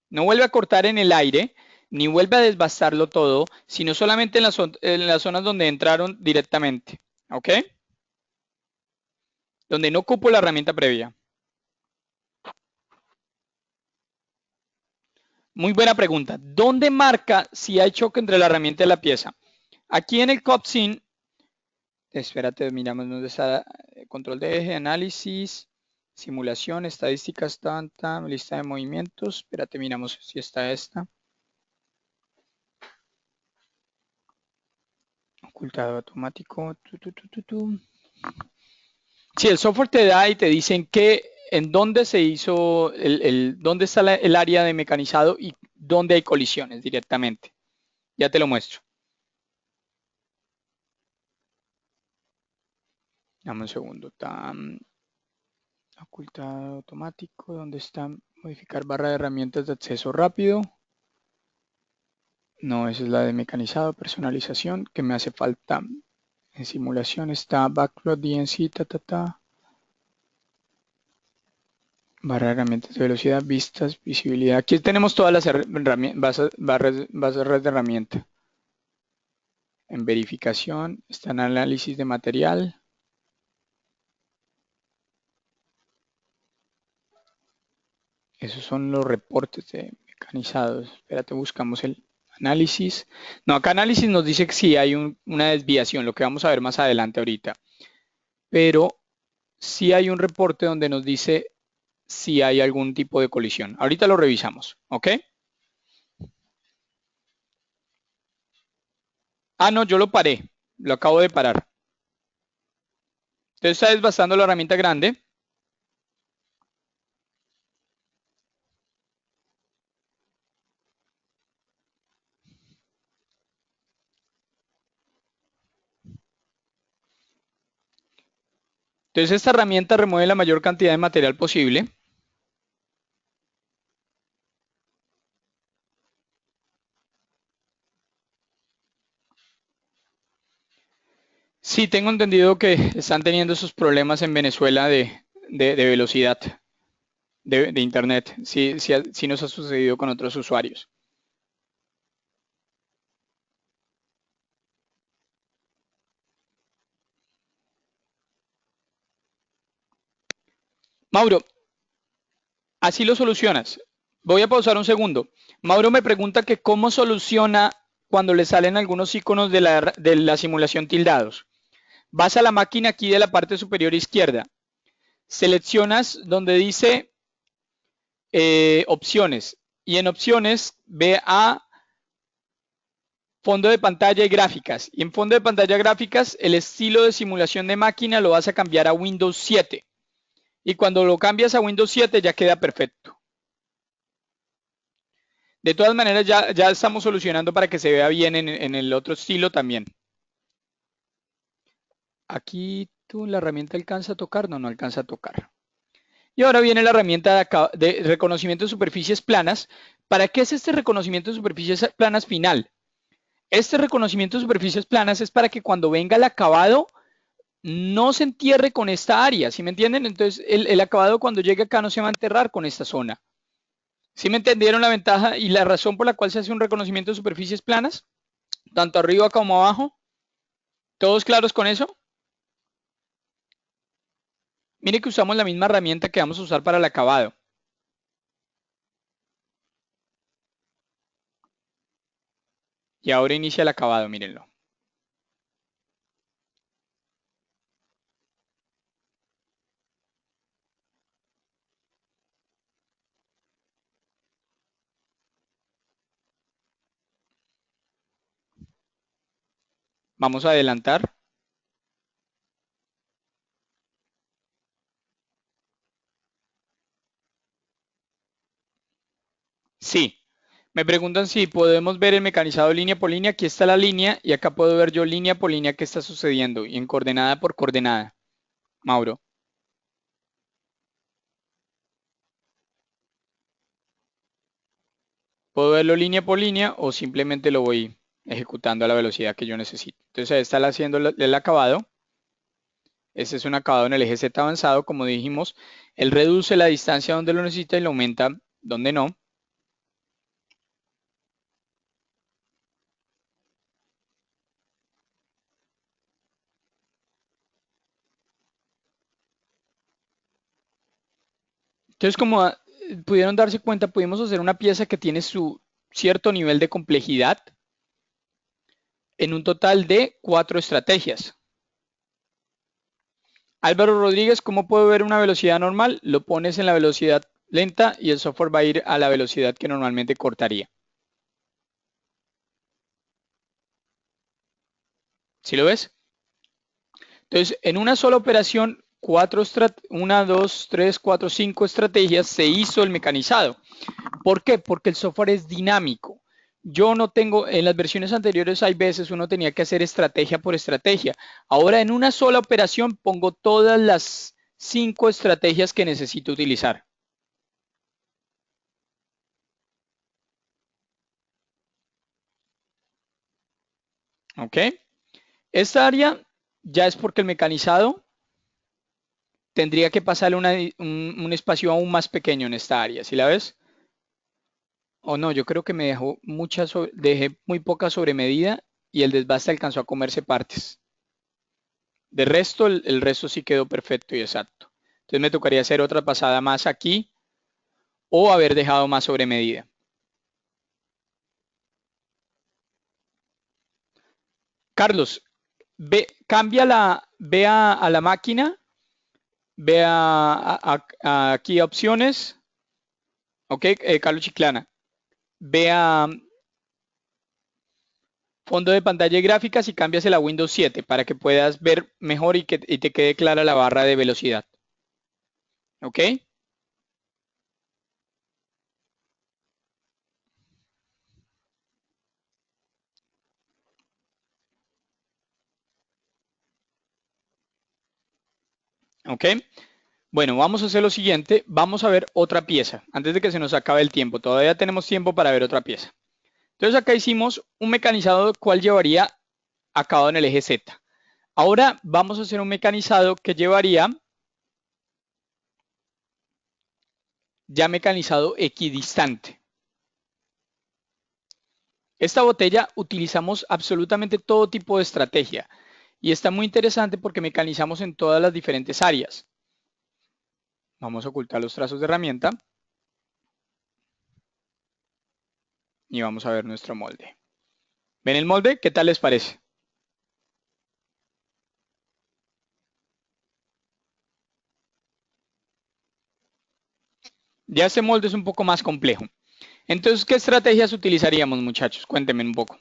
No vuelve a cortar en el aire, ni vuelve a desbastarlo todo, sino solamente en las zonas donde entraron directamente. ¿Ok? Donde no ocupo la herramienta previa. Muy buena pregunta. ¿Dónde marca si hay choque entre la herramienta y la pieza? Aquí en el COPSIN, espérate, miramos dónde está control de eje, análisis, simulación, estadísticas, tanta, lista de movimientos. Espérate, miramos si está esta. Ocultado automático. Sí, el software te da y te dicen en dónde se hizo, dónde está el área de mecanizado y dónde hay colisiones directamente. Ya te lo muestro. Dame un segundo. Ocultado automático. ¿Dónde está? Modificar barra de herramientas de acceso rápido. No, esa es la de mecanizado, personalización, que me hace falta. En simulación está Backlog DNC, Barra de herramientas de velocidad, vistas, visibilidad. Aquí tenemos todas las barras de herramienta. En verificación, está en análisis de material. Esos son los reportes de mecanizados. Espérate, buscamos el análisis. No, acá análisis nos dice que sí hay una desviación, lo que vamos a ver más adelante ahorita. Pero sí hay un reporte donde nos dice si hay algún tipo de colisión. Ahorita lo revisamos, ¿ok? Ah, no, yo lo paré. Lo acabo de parar. Entonces está desbastando la herramienta grande. Entonces esta herramienta remueve la mayor cantidad de material posible. Sí, tengo entendido que están teniendo esos problemas en Venezuela de velocidad de internet. Sí, sí nos ha sucedido con otros usuarios. Mauro, así lo solucionas. Voy a pausar un segundo. Mauro me pregunta que cómo soluciona cuando le salen algunos iconos de la simulación tildados. Vas a la máquina aquí de la parte superior izquierda. Seleccionas donde dice opciones. Y en opciones ve a fondo de pantalla y gráficas. Y en fondo de pantalla gráficas, el estilo de simulación de máquina lo vas a cambiar a Windows 7. Y cuando lo cambias a Windows 7 ya queda perfecto. De todas maneras, ya estamos solucionando para que se vea bien en el otro estilo también. Aquí tú la herramienta alcanza a tocar, no alcanza a tocar. Y ahora viene la herramienta de reconocimiento de superficies planas. ¿Para qué es este reconocimiento de superficies planas final? Este reconocimiento de superficies planas es para que cuando venga el acabado no se entierre con esta área, ¿sí me entienden? Entonces el acabado cuando llegue acá no se va a enterrar con esta zona. ¿Sí me entendieron la ventaja y la razón por la cual se hace un reconocimiento de superficies planas? Tanto arriba como abajo. ¿Todos claros con eso? Mire que usamos la misma herramienta que vamos a usar para el acabado. Y ahora inicia el acabado, mírenlo. Vamos a adelantar. Sí. Me preguntan si podemos ver el mecanizado línea por línea. Aquí está la línea y acá puedo ver yo línea por línea qué está sucediendo y en coordenada por coordenada. Mauro. Puedo verlo línea por línea o simplemente lo voy ejecutando a la velocidad que yo necesito. Entonces ahí está haciendo el acabado. Este es un acabado en el eje Z avanzado, como dijimos. Él reduce la distancia donde lo necesita y lo aumenta donde no. Entonces, como pudieron darse cuenta, pudimos hacer una pieza que tiene su cierto nivel de complejidad en un total de 4 estrategias. Álvaro Rodríguez, ¿cómo puedo ver una velocidad normal? Lo pones en la velocidad lenta y el software va a ir a la velocidad que normalmente cortaría. ¿Sí lo ves? Entonces, en una sola operación, 1, 2, 3, 4, 5 estrategias se hizo el mecanizado. ¿Por qué? Porque el software es dinámico. Yo no tengo, en las versiones anteriores hay veces uno tenía que hacer estrategia por estrategia. Ahora en una sola operación pongo todas las 5 estrategias que necesito utilizar. ¿Ok? Esta área ya es porque el mecanizado tendría que pasarle un espacio aún más pequeño en esta área. ¿Sí la ves? O no, yo creo que me dejó dejé muy poca sobremedida y el desbaste alcanzó a comerse partes. De resto, el resto sí quedó perfecto y exacto. Entonces me tocaría hacer otra pasada más aquí o haber dejado más sobre medida. Carlos, ve a la máquina, ve aquí a opciones, ok, Carlos Chiclana, ve a fondo de pantalla y gráficas y cámbiasela a Windows 7 para que puedas ver mejor y te quede clara la barra de velocidad, ok. Ok, bueno, vamos a hacer lo siguiente, vamos a ver otra pieza antes de que se nos acabe el tiempo, todavía tenemos tiempo para ver otra pieza. Entonces acá hicimos un mecanizado cual llevaría acabado en el eje Z. Ahora vamos a hacer un mecanizado que llevaría ya mecanizado equidistante. Esta botella utilizamos absolutamente todo tipo de estrategia y está muy interesante porque mecanizamos en todas las diferentes áreas. Vamos a ocultar los trazos de herramienta. y vamos a ver nuestro molde. ¿Ven el molde? ¿Qué tal les parece? Ya este molde es un poco más complejo. Entonces, ¿qué estrategias utilizaríamos, muchachos? Cuéntenme un poco.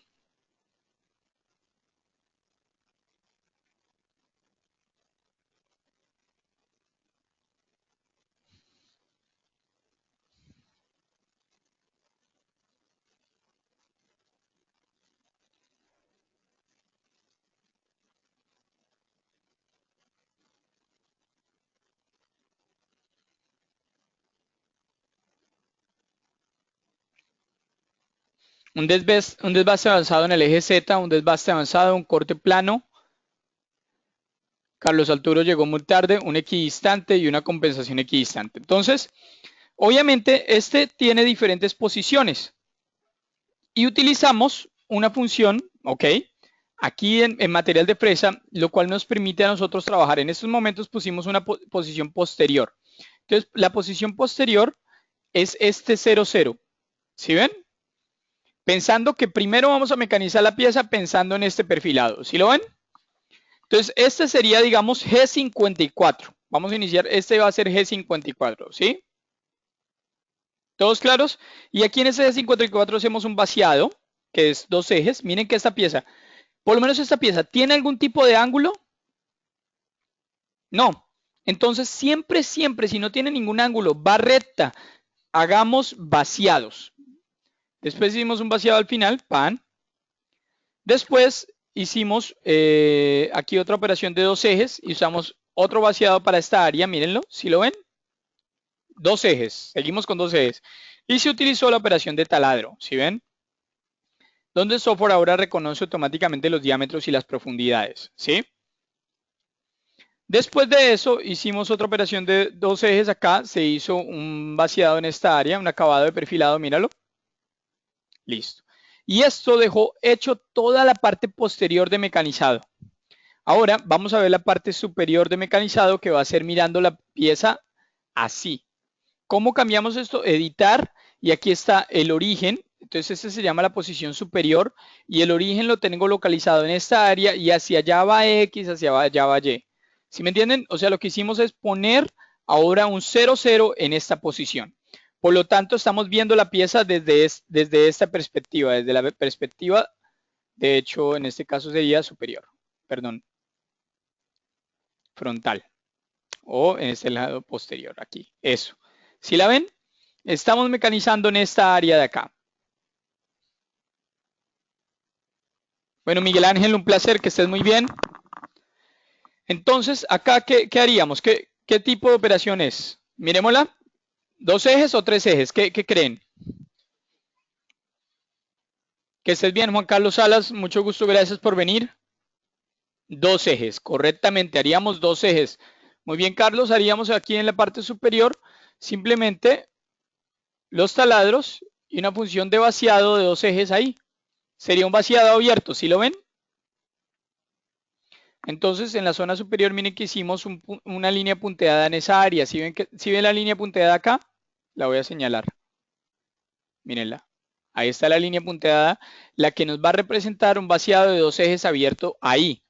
Un desbaste avanzado en el eje Z, un desbaste avanzado, un corte plano. Carlos Arturo llegó muy tarde, un equidistante y una compensación equidistante. Entonces, obviamente, este tiene diferentes posiciones y utilizamos una función, ¿ok? Aquí en material de fresa, lo cual nos permite a nosotros trabajar. En estos momentos pusimos una posición posterior. Entonces, la posición posterior es este 0, 0. ¿Sí ven? Pensando que primero vamos a mecanizar la pieza pensando en este perfilado. ¿Sí lo ven? Entonces, este sería, digamos, G54. Vamos a iniciar, este va a ser G54, ¿sí? ¿Todos claros? Y aquí en este G54 hacemos un vaciado, que es 2 ejes. Miren que esta pieza, por lo menos esta pieza, ¿tiene algún tipo de ángulo? No. Entonces, siempre, siempre, si no tiene ningún ángulo, va recta. Hagamos vaciados. Después hicimos un vaciado al final, pan. Después hicimos aquí otra operación de 2 ejes y usamos otro vaciado para esta área, mírenlo, ¿sí lo ven? 2 ejes, seguimos con 2 ejes. Y se utilizó la operación de taladro, ¿sí ven? Donde el software ahora reconoce automáticamente los diámetros y las profundidades, ¿sí? Después de eso hicimos otra operación de 2 ejes acá, se hizo un vaciado en esta área, un acabado de perfilado, míralo. Listo. Y esto dejó hecho toda la parte posterior de mecanizado. Ahora vamos a ver la parte superior de mecanizado que va a ser mirando la pieza así. ¿Cómo cambiamos esto? Editar y aquí está el origen. Entonces este se llama la posición superior y el origen lo tengo localizado en esta área y hacia allá va X, hacia allá va Y. ¿Sí me entienden? O sea, lo que hicimos es poner ahora un 0, 0 en esta posición. Por lo tanto, estamos viendo la pieza desde esta perspectiva, desde la perspectiva, de hecho, en este caso sería superior, perdón, frontal o en este lado posterior, aquí, eso. ¿Sí la ven? Estamos mecanizando en esta área de acá. Bueno, Miguel Ángel, un placer, que estés muy bien. Entonces, acá, ¿qué haríamos? ¿Qué tipo de operación es? Miremosla. ¿2 ejes o 3 ejes? ¿Qué creen? Que estés bien, Juan Carlos Salas. Mucho gusto, gracias por venir. 2 ejes, correctamente, haríamos 2 ejes. Muy bien, Carlos, haríamos aquí en la parte superior simplemente los taladros y una función de vaciado de 2 ejes ahí. Sería un vaciado abierto, ¿sí lo ven? Entonces, en la zona superior, miren que hicimos una línea punteada en esa área. ¿Sí ven la línea punteada acá? La voy a señalar. Mírenla. Ahí está la línea punteada, la que nos va a representar un vaciado de 2 ejes abierto ahí,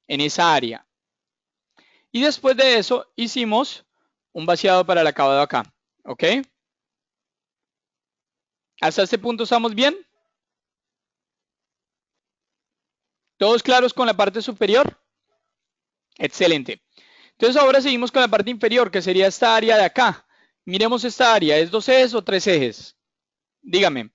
en esa área. Y después de eso, hicimos un vaciado para el acabado acá. ¿Ok? ¿Hasta este punto estamos bien? ¿Todos claros con la parte superior? Excelente. Entonces ahora seguimos con la parte inferior, que sería esta área de acá. Miremos esta área, ¿es 2 ejes o 3 ejes? Dígame.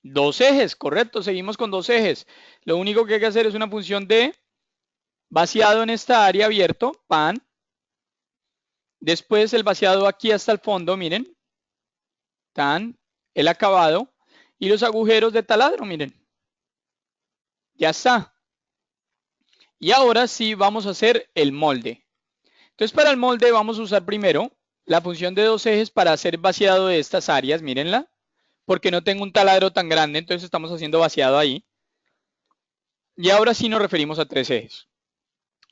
2 ejes, correcto, seguimos con 2 ejes. Lo único que hay que hacer es una función de vaciado en esta área abierto, pan. Después el vaciado aquí hasta el fondo, miren. Tan, el acabado. Y los agujeros de taladro, miren. Ya está. Y ahora sí vamos a hacer el molde. Entonces para el molde vamos a usar primero la función de 2 ejes para hacer vaciado de estas áreas, mírenla. Porque no tengo un taladro tan grande, entonces estamos haciendo vaciado ahí. Y ahora sí nos referimos a 3 ejes.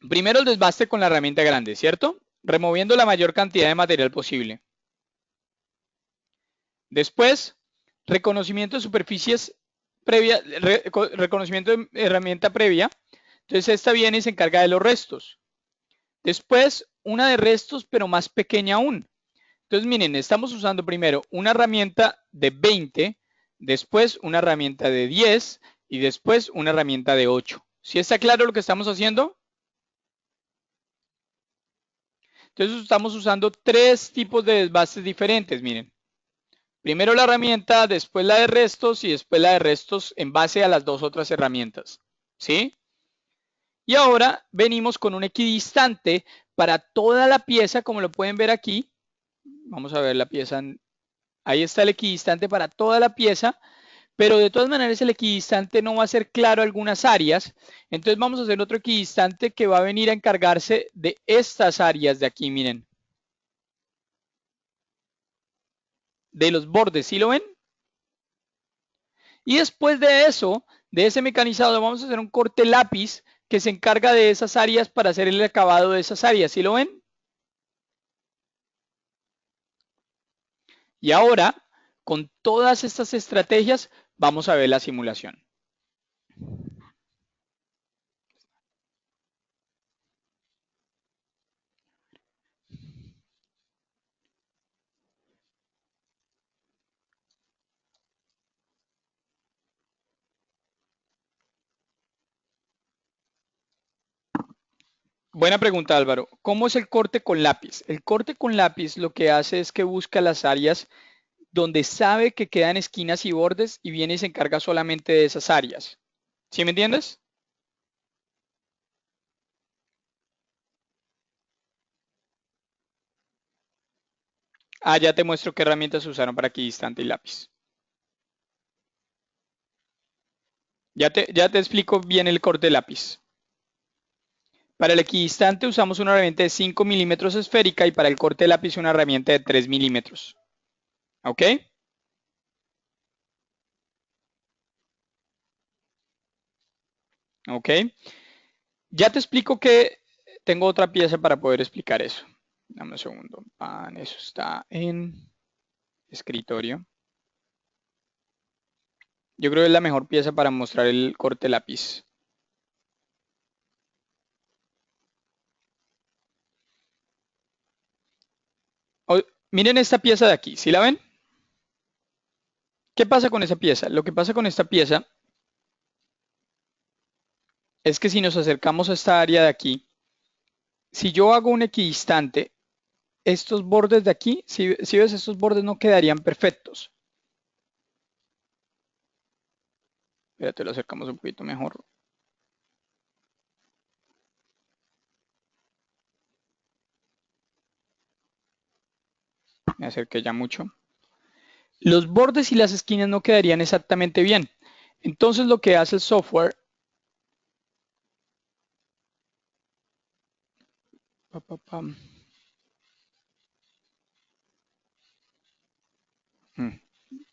Primero el desbaste con la herramienta grande, ¿cierto? Removiendo la mayor cantidad de material posible. Después, reconocimiento de superficies previa, reconocimiento de herramienta previa. Entonces esta viene y se encarga de los restos. Después, una de restos, pero más pequeña aún. Entonces, miren, estamos usando primero una herramienta de 20, después una herramienta de 10 y después una herramienta de 8. ¿Sí está claro lo que estamos haciendo? Entonces, estamos usando tres tipos de desbastes diferentes, miren. Primero la herramienta, después la de restos y después la de restos en base a las dos otras herramientas. ¿Sí? Y ahora venimos con un equidistante para toda la pieza, como lo pueden ver aquí. Vamos a ver la pieza. Ahí está el equidistante para toda la pieza, pero de todas maneras el equidistante no va a ser claro algunas áreas. Entonces vamos a hacer otro equidistante que va a venir a encargarse de estas áreas de aquí, miren. De los bordes, ¿sí lo ven? Y después de eso, de ese mecanizado, vamos a hacer un corte lápiz que se encarga de esas áreas para hacer el acabado de esas áreas, ¿sí lo ven? Y ahora, con todas estas estrategias, vamos a ver la simulación. Buena pregunta, Álvaro. ¿Cómo es el corte con lápiz? El corte con lápiz lo que hace es que busca las áreas donde sabe que quedan esquinas y bordes y viene y se encarga solamente de esas áreas. ¿Sí me entiendes? Ah, ya te muestro qué herramientas usaron para equidistante y lápiz. Ya te explico bien el corte de lápiz. Para el equidistante usamos una herramienta de 5 milímetros esférica y para el corte de lápiz una herramienta de 3 milímetros. ¿Ok? ¿Ok? Ya te explico que tengo otra pieza para poder explicar eso. Dame un segundo. Eso está en escritorio. Yo creo que es la mejor pieza para mostrar el corte lápiz. Miren esta pieza de aquí, ¿sí la ven? ¿Qué pasa con esa pieza? Lo que pasa con esta pieza es que si nos acercamos a esta área de aquí, si yo hago un equidistante, estos bordes de aquí, si ves, estos bordes no quedarían perfectos. Espérate, lo acercamos un poquito mejor. Me acerqué ya mucho. Los bordes y las esquinas no quedarían exactamente bien. Entonces lo que hace el software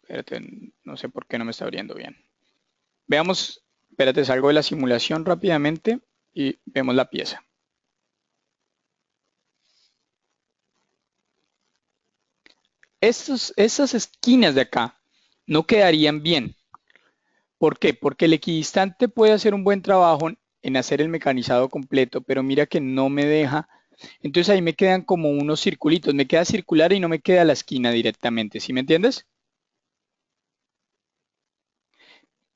espérate, no sé por qué no me está abriendo bien. Veamos, espérate, salgo de la simulación rápidamente y vemos la pieza. Estas esquinas de acá no quedarían bien. ¿Por qué? Porque el equidistante puede hacer un buen trabajo en hacer el mecanizado completo, pero mira que no me deja. Entonces ahí me quedan como unos circulitos, me queda circular y no me queda la esquina directamente, ¿sí me entiendes?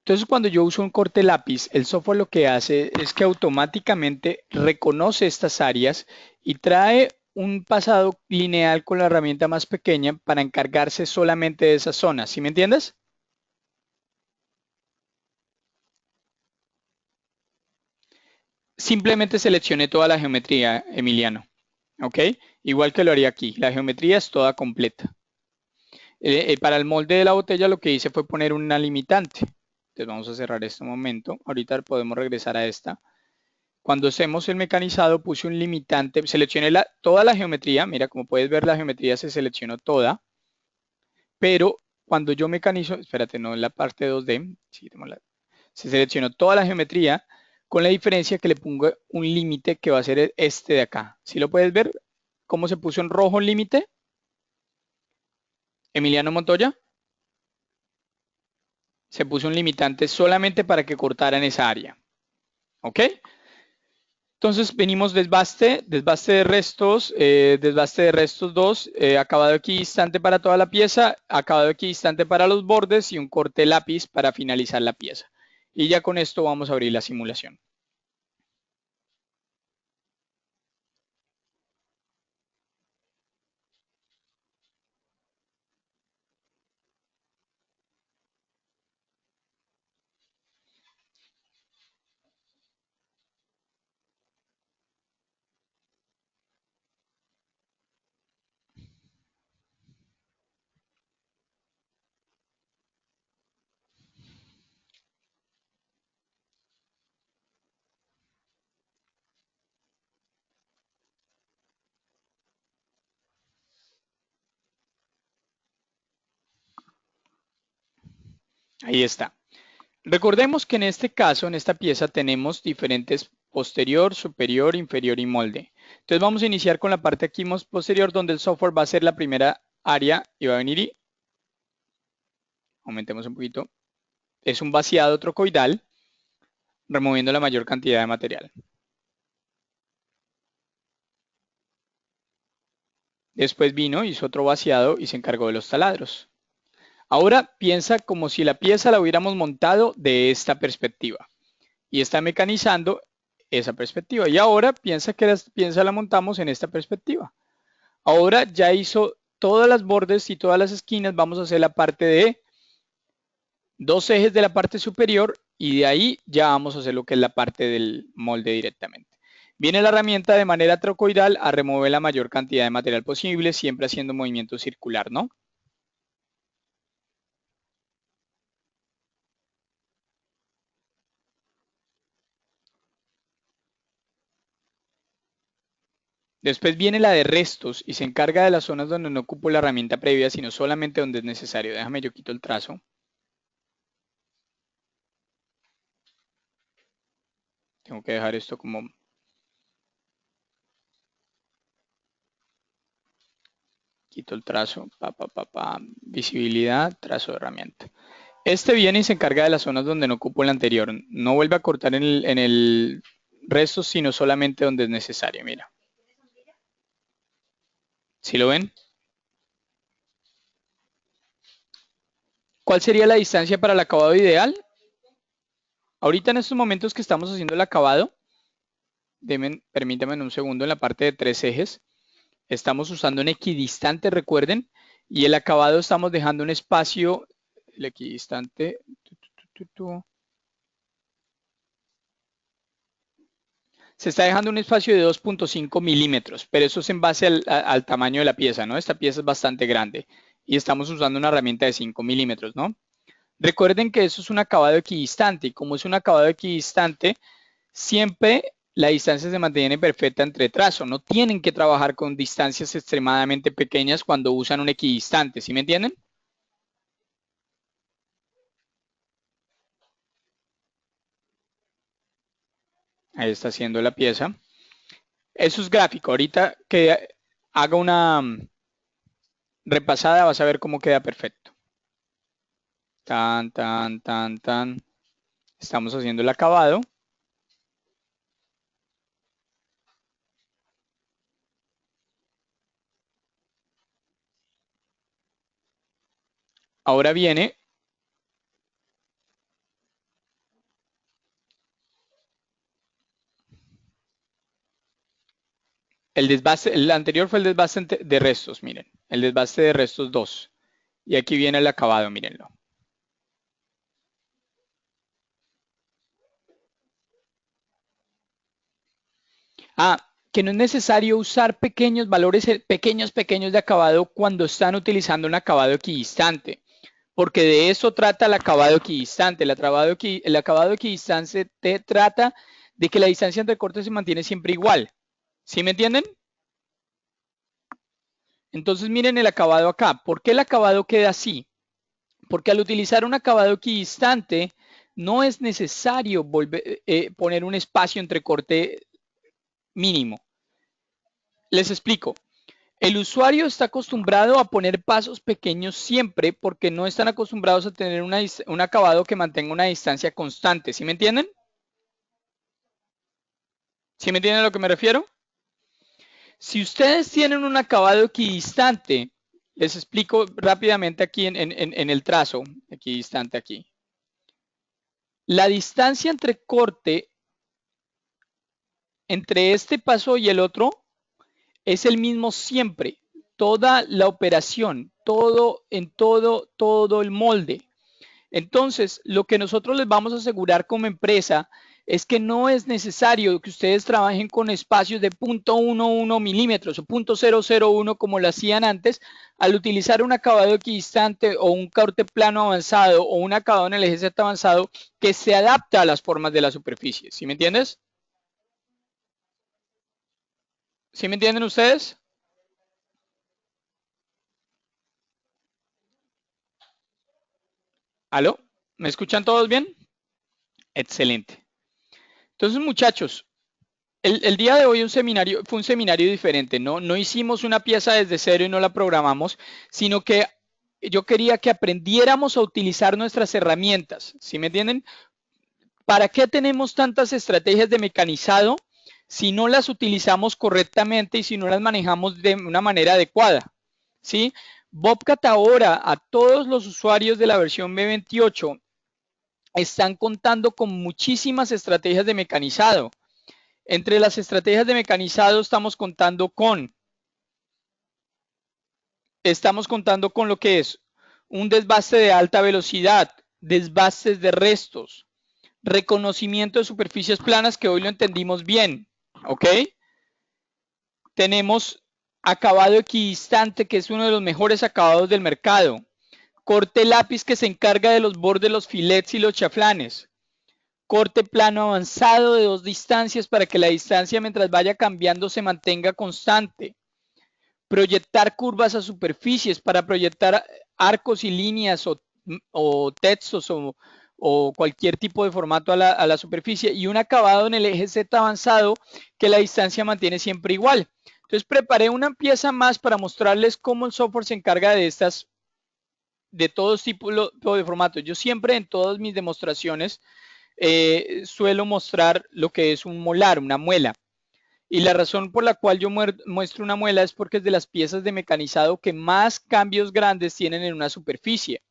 Entonces cuando yo uso un corte lápiz, el software lo que hace es que automáticamente reconoce estas áreas y trae un pasado lineal con la herramienta más pequeña para encargarse solamente de esas zonas, ¿sí me entiendes? Simplemente seleccioné toda la geometría, Emiliano. ¿Ok? Igual que lo haría aquí. La geometría es toda completa. Para el molde de la botella lo que hice fue poner una limitante. Entonces vamos a cerrar este momento. Ahorita podemos regresar a esta. Cuando hacemos el mecanizado puse un limitante. Seleccioné toda la geometría. Mira, como puedes ver, la geometría se seleccionó toda. Pero cuando yo mecanizo, espérate, no en la parte 2D. Sí, se seleccionó toda la geometría. con la diferencia que le pongo un límite que va a ser este de acá. ¿Sí lo puedes ver? ¿Cómo se puso en rojo el límite? Emiliano Montoya. Se puso un limitante solamente para que cortaran esa área. ¿Ok? Entonces venimos desbaste de restos 2, acabado equidistante para toda la pieza, acabado equidistante para los bordes y un corte lápiz para finalizar la pieza. Y ya con esto vamos a abrir la simulación. Ahí está. Recordemos que en este caso, en esta pieza, tenemos diferentes posterior, superior, inferior y molde. Entonces vamos a iniciar con la parte aquí posterior, donde el software va a ser la primera área y va a venir y aumentemos un poquito. Es un vaciado trocoidal, removiendo la mayor cantidad de material. Después vino, hizo otro vaciado y se encargó de los taladros. Ahora piensa como si la pieza la hubiéramos montado de esta perspectiva y está mecanizando esa perspectiva. Y ahora piensa que la montamos en esta perspectiva. Ahora ya hizo todas las bordes y todas las esquinas. Vamos a hacer la parte de dos ejes de la parte superior y de ahí ya vamos a hacer lo que es la parte del molde directamente. Viene la herramienta de manera trocoidal a remover la mayor cantidad de material posible, siempre haciendo movimiento circular, ¿no? Después viene la de restos y se encarga de las zonas donde no ocupo la herramienta previa, sino solamente donde es necesario. Déjame, yo quito el trazo. Tengo que dejar esto como... Quito el trazo, visibilidad, trazo de herramienta. Este viene y se encarga de las zonas donde no ocupo el anterior. No vuelve a cortar en el resto, sino solamente donde es necesario. Mira. ¿Sí lo ven? ¿Cuál sería la distancia para el acabado ideal? Ahorita en estos momentos que estamos haciendo el acabado, permítanme un segundo, en la parte de tres ejes, estamos usando un equidistante, recuerden, y el acabado estamos dejando un espacio, el equidistante, se está dejando un espacio de 2.5 milímetros, pero eso es en base al tamaño de la pieza, ¿no? Esta pieza es bastante grande y estamos usando una herramienta de 5 milímetros, ¿no? Recuerden que eso es un acabado equidistante y como es un acabado equidistante, siempre la distancia se mantiene perfecta entre trazos. No tienen que trabajar con distancias extremadamente pequeñas cuando usan un equidistante, ¿sí me entienden? Ahí está haciendo la pieza. Eso es gráfico. Ahorita que haga una repasada vas a ver cómo queda perfecto. Tan, tan, tan, tan. Estamos haciendo el acabado. Ahora viene el desbaste. El anterior fue el desbaste de restos, miren. El desbaste de restos 2. Y aquí viene el acabado, mírenlo. Ah, que no es necesario usar pequeños valores, pequeños de acabado cuando están utilizando un acabado equidistante, porque de eso trata el acabado equidistante. El acabado equidistante te trata de que la distancia entre cortes se mantiene siempre igual. ¿Sí me entienden? Entonces miren el acabado acá. ¿Por qué el acabado queda así? Porque al utilizar un acabado equidistante, no es necesario poner un espacio entre corte mínimo. Les explico. El usuario está acostumbrado a poner pasos pequeños siempre porque no están acostumbrados a tener un acabado que mantenga una distancia constante. ¿Sí me entienden? ¿Sí me entienden a lo que me refiero? Si ustedes tienen un acabado equidistante, les explico rápidamente aquí en el trazo, equidistante aquí. La distancia entre corte, entre este paso y el otro, es el mismo siempre. Toda la operación, todo el molde. Entonces, lo que nosotros les vamos a asegurar como empresa es que no es necesario que ustedes trabajen con espacios de 0.11 milímetros o 0.001 como lo hacían antes al utilizar un acabado equidistante o un corte plano avanzado o un acabado en el eje Z avanzado que se adapta a las formas de la superficie. ¿Sí me entiendes? ¿Sí me entienden ustedes? ¿Aló? ¿Me escuchan todos bien? Excelente. Entonces, muchachos, el día de hoy fue un seminario diferente, ¿no? No hicimos una pieza desde cero y no la programamos, sino que yo quería que aprendiéramos a utilizar nuestras herramientas, ¿sí me entienden? ¿Para qué tenemos tantas estrategias de mecanizado si no las utilizamos correctamente y si no las manejamos de una manera adecuada? ¿Sí? Bobcat ahora a todos los usuarios de la versión B28 están contando con muchísimas estrategias de mecanizado. Entre las estrategias de mecanizado estamos contando con lo que es un desbaste de alta velocidad, desbastes de restos, reconocimiento de superficies planas, que hoy lo entendimos bien, ¿ok? Tenemos acabado equidistante, que es uno de los mejores acabados del mercado. Corte lápiz, que se encarga de los bordes, los filets y los chaflanes. Corte plano avanzado de 2 distancias para que la distancia mientras vaya cambiando se mantenga constante. Proyectar curvas a superficies para proyectar arcos y líneas o textos o cualquier tipo de formato a la superficie, y un acabado en el eje Z avanzado que la distancia mantiene siempre igual. Entonces preparé una pieza más para mostrarles cómo el software se encarga de todos tipos de formatos. Yo siempre en todas mis demostraciones suelo mostrar lo que es un molar, una muela. Y la razón por la cual yo muestro una muela es porque es de las piezas de mecanizado que más cambios grandes tienen en una superficie.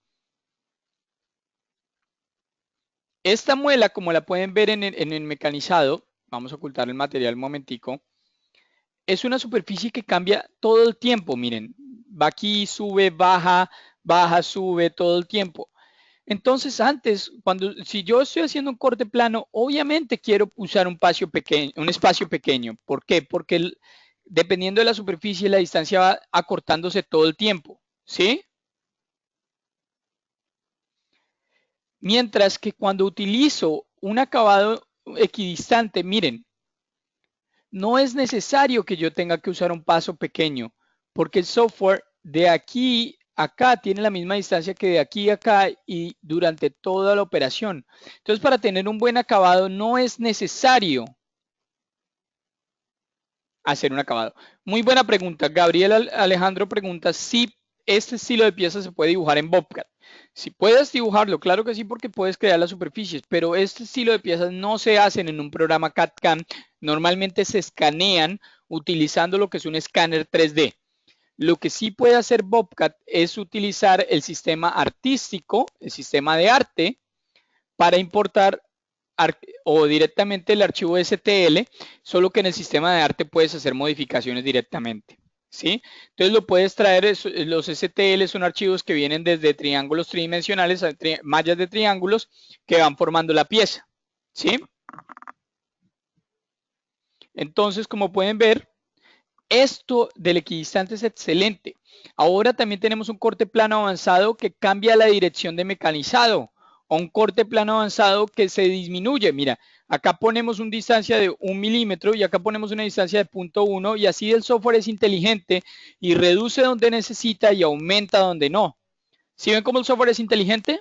Esta muela, como la pueden ver en el mecanizado, vamos a ocultar el material un momentico, es una superficie que cambia todo el tiempo. Miren, va aquí, sube, baja, baja, sube todo el tiempo. Entonces, antes, si yo estoy haciendo un corte plano, obviamente quiero usar un espacio pequeño. ¿Por qué? Porque dependiendo de la superficie, la distancia va acortándose todo el tiempo, ¿sí? Mientras que cuando utilizo un acabado equidistante, miren, no es necesario que yo tenga que usar un paso pequeño, porque el software de aquí a acá tiene la misma distancia que de aquí a acá y durante toda la operación. Entonces, para tener un buen acabado no es necesario hacer un acabado. Muy buena pregunta. Gabriel Alejandro pregunta si este estilo de pieza se puede dibujar en Bobcat. Si puedes dibujarlo, claro que sí, porque puedes crear las superficies, pero este estilo de piezas no se hacen en un programa CAD/CAM. Normalmente se escanean utilizando lo que es un escáner 3D. Lo que sí puede hacer Bobcat es utilizar el sistema artístico, el sistema de arte, para importar o directamente el archivo STL, solo que en el sistema de arte puedes hacer modificaciones directamente. ¿Sí? Entonces lo puedes traer, los STL son archivos que vienen desde triángulos tridimensionales a mallas de triángulos que van formando la pieza. ¿Sí? Entonces, como pueden ver, esto del equidistante es excelente. Ahora también tenemos un corte plano avanzado que cambia la dirección de mecanizado, o un corte plano avanzado que se disminuye. Mira, acá ponemos una distancia de 1 milímetro y acá ponemos una distancia de 0.1, y así el software es inteligente y reduce donde necesita y aumenta donde no. ¿Sí ven cómo el software es inteligente?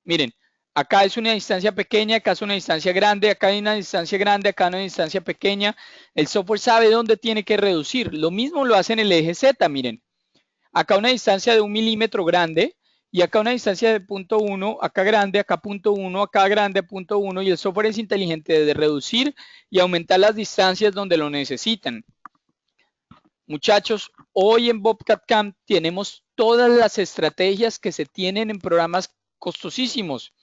Miren, Acá es una distancia pequeña, acá es una distancia grande, acá hay una distancia grande, acá una distancia pequeña. El software sabe dónde tiene que reducir. Lo mismo lo hace en el eje Z, miren. Acá una distancia de 1 milímetro grande y acá una distancia de 0.1, acá grande, acá 0.1, acá grande, 0.1 y el software es inteligente de reducir y aumentar las distancias donde lo necesitan. Muchachos, hoy en Bobcat Camp tenemos todas las estrategias que se tienen en programas costosísimos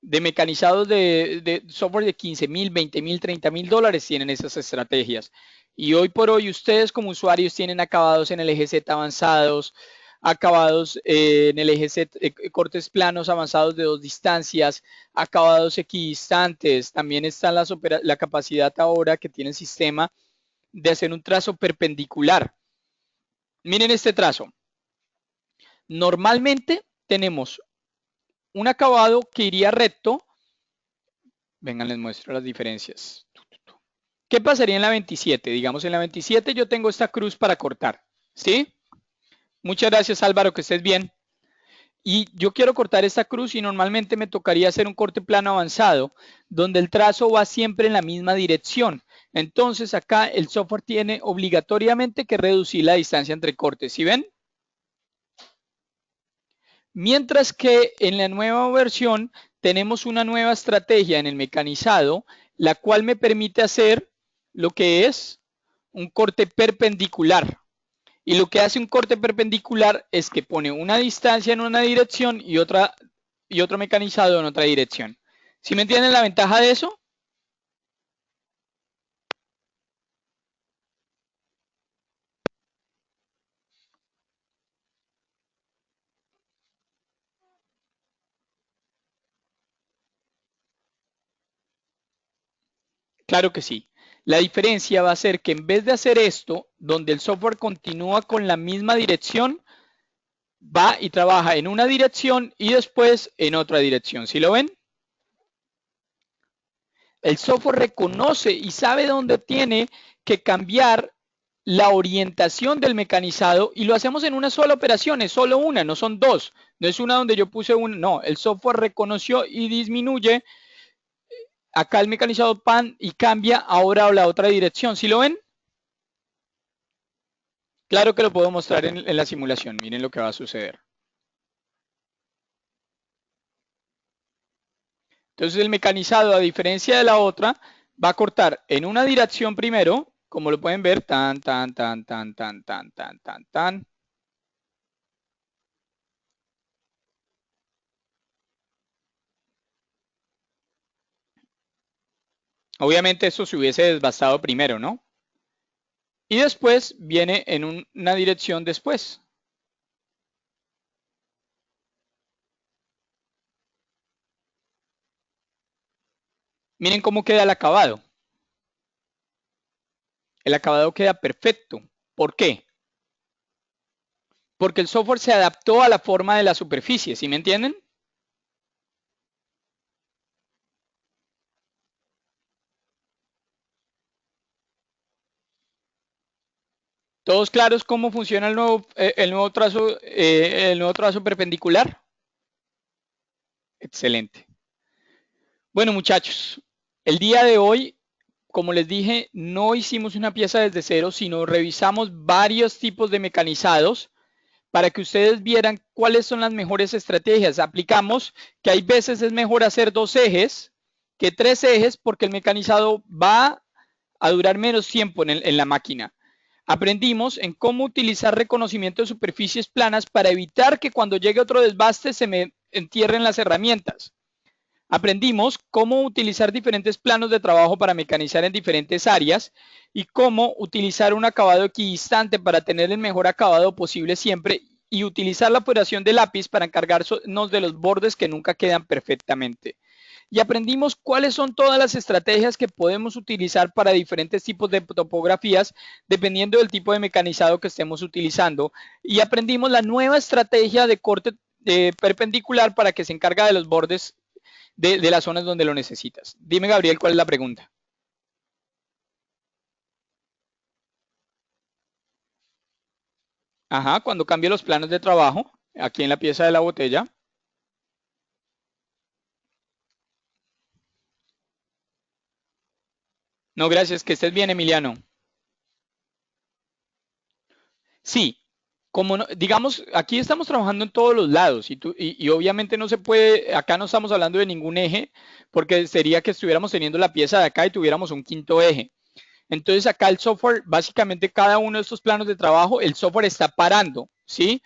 de mecanizados de software de 15,000, 20,000, 30,000 dólares tienen esas estrategias. Y hoy por hoy ustedes como usuarios tienen acabados en el eje Z avanzados, acabados en el eje Z, cortes planos avanzados de 2 distancias, acabados equidistantes. También está la capacidad ahora que tiene el sistema de hacer un trazo perpendicular. Miren este trazo. Normalmente tenemos un acabado que iría recto. Vengan, les muestro las diferencias. ¿Qué pasaría en la 27? Digamos, en la 27 yo tengo esta cruz para cortar, ¿sí? Muchas gracias, Álvaro, que estés bien. Y yo quiero cortar esta cruz y normalmente me tocaría hacer un corte plano avanzado, donde el trazo va siempre en la misma dirección. Entonces acá el software tiene obligatoriamente que reducir la distancia entre cortes, ¿sí ven? Mientras que en la nueva versión tenemos una nueva estrategia en el mecanizado, la cual me permite hacer lo que es un corte perpendicular. Y lo que hace un corte perpendicular es que pone una distancia en una dirección y otro mecanizado en otra dirección. ¿Sí me entienden la ventaja de eso? Claro que sí. La diferencia va a ser que en vez de hacer esto, donde el software continúa con la misma dirección, va y trabaja en una dirección y después en otra dirección. ¿Sí lo ven? El software reconoce y sabe dónde tiene que cambiar la orientación del mecanizado y lo hacemos en una sola operación, es solo una, no son dos. No es una donde yo puse una, no, el software reconoció y disminuye acá el mecanizado pan y cambia ahora a la otra dirección. ¿Sí lo ven? Claro que lo puedo mostrar en la simulación. Miren lo que va a suceder. Entonces el mecanizado, a diferencia de la otra, va a cortar en una dirección primero, como lo pueden ver, tan, tan, tan, tan, tan, tan, tan, tan, tan. Obviamente esto se hubiese desbastado primero, ¿no? Y después viene en una dirección después. Miren cómo queda el acabado. El acabado queda perfecto. ¿Por qué? Porque el software se adaptó a la forma de la superficie, ¿sí me entienden? ¿Todos claros cómo funciona el nuevo trazo perpendicular? Excelente. Bueno, muchachos, el día de hoy, como les dije, no hicimos una pieza desde cero, sino revisamos varios tipos de mecanizados para que ustedes vieran cuáles son las mejores estrategias. Aplicamos que hay veces es mejor hacer 2 ejes que 3 ejes porque el mecanizado va a durar menos tiempo en la máquina. Aprendimos en cómo utilizar reconocimiento de superficies planas para evitar que cuando llegue otro desbaste se me entierren las herramientas. Aprendimos cómo utilizar diferentes planos de trabajo para mecanizar en diferentes áreas y cómo utilizar un acabado equidistante para tener el mejor acabado posible siempre y utilizar la operación de lápiz para encargarnos de los bordes que nunca quedan perfectamente. Y aprendimos cuáles son todas las estrategias que podemos utilizar para diferentes tipos de topografías dependiendo del tipo de mecanizado que estemos utilizando. Y aprendimos la nueva estrategia de corte perpendicular para que se encarga de los bordes de las zonas donde lo necesitas. Dime, Gabriel, ¿cuál es la pregunta? Ajá, cuando cambie los planos de trabajo, aquí en la pieza de la botella. No, gracias, que estés bien, Emiliano. Sí, como digamos, aquí estamos trabajando en todos los lados y obviamente no se puede, acá no estamos hablando de ningún eje, porque sería que estuviéramos teniendo la pieza de acá y tuviéramos un quinto eje. Entonces acá el software, básicamente cada uno de estos planos de trabajo, el software está parando, ¿sí?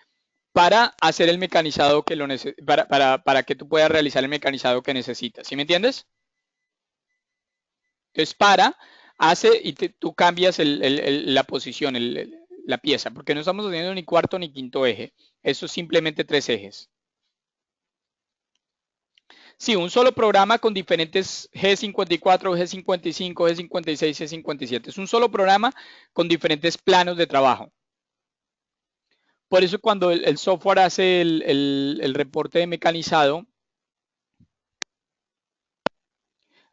Para hacer el mecanizado que para que tú puedas realizar el mecanizado que necesitas, ¿sí me entiendes? Entonces hace y tú cambias la posición, la pieza, porque no estamos haciendo ni cuarto ni quinto eje. Eso es simplemente tres ejes. Sí, un solo programa con diferentes G54, G55, G56, G57. Es un solo programa con diferentes planos de trabajo. Por eso cuando el software hace el reporte de mecanizado,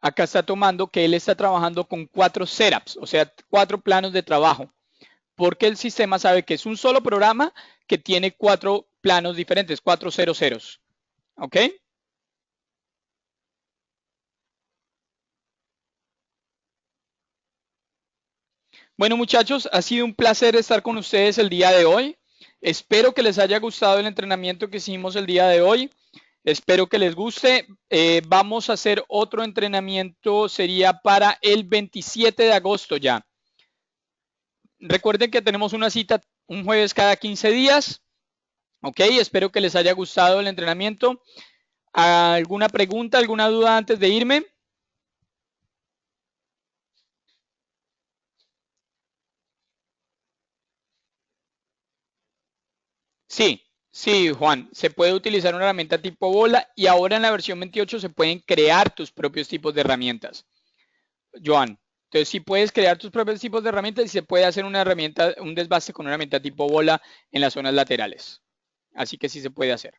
acá está tomando que él está trabajando con 4 setups, o sea, 4 planos de trabajo, porque el sistema sabe que es un solo programa que tiene 4 planos diferentes, 4 ceros. ¿Ok? Bueno, muchachos, ha sido un placer estar con ustedes el día de hoy. Espero que les haya gustado el entrenamiento que hicimos el día de hoy. Espero que les guste. Vamos a hacer otro entrenamiento, sería para el 27 de agosto ya. Recuerden que tenemos una cita un jueves cada 15 días. Ok, espero que les haya gustado el entrenamiento. ¿Alguna pregunta, alguna duda antes de irme? Sí, sí, Juan, se puede utilizar una herramienta tipo bola y ahora en la versión 28 se pueden crear tus propios tipos de herramientas. Joan, entonces sí puedes crear tus propios tipos de herramientas y se puede hacer una herramienta, un desbaste con una herramienta tipo bola en las zonas laterales. Así que sí se puede hacer.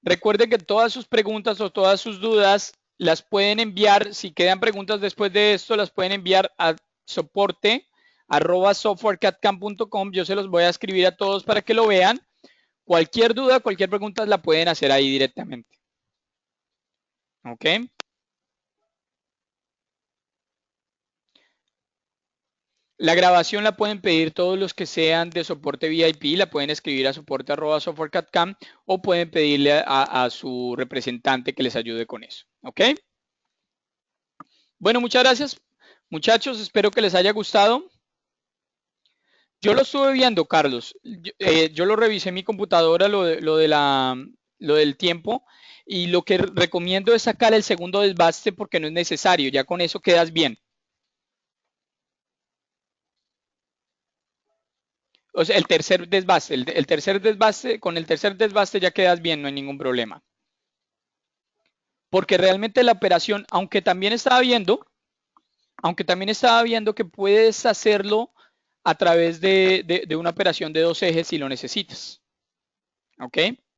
Recuerde que todas sus preguntas o todas sus dudas las pueden enviar, si quedan preguntas después de esto, las pueden enviar a soporte@softwarecadcam.com. Yo se los voy a escribir a todos para que lo vean. Cualquier duda, cualquier pregunta la pueden hacer ahí directamente. ¿Ok? La grabación la pueden pedir todos los que sean de soporte VIP, la pueden escribir a soporte@softwarecadcam o pueden pedirle a su representante que les ayude con eso. ¿Ok? Bueno, muchas gracias, muchachos. Espero que les haya gustado. Yo lo estuve viendo, Carlos. Yo lo revisé en mi computadora, lo del tiempo, y lo que recomiendo es sacar el segundo desbaste porque no es necesario. Ya con eso quedas bien. O sea, el tercer desbaste, con el tercer desbaste ya quedas bien, no hay ningún problema. Porque realmente la operación, aunque también estaba viendo que puedes hacerlo a través de una operación de dos ejes si lo necesitas. ¿Ok?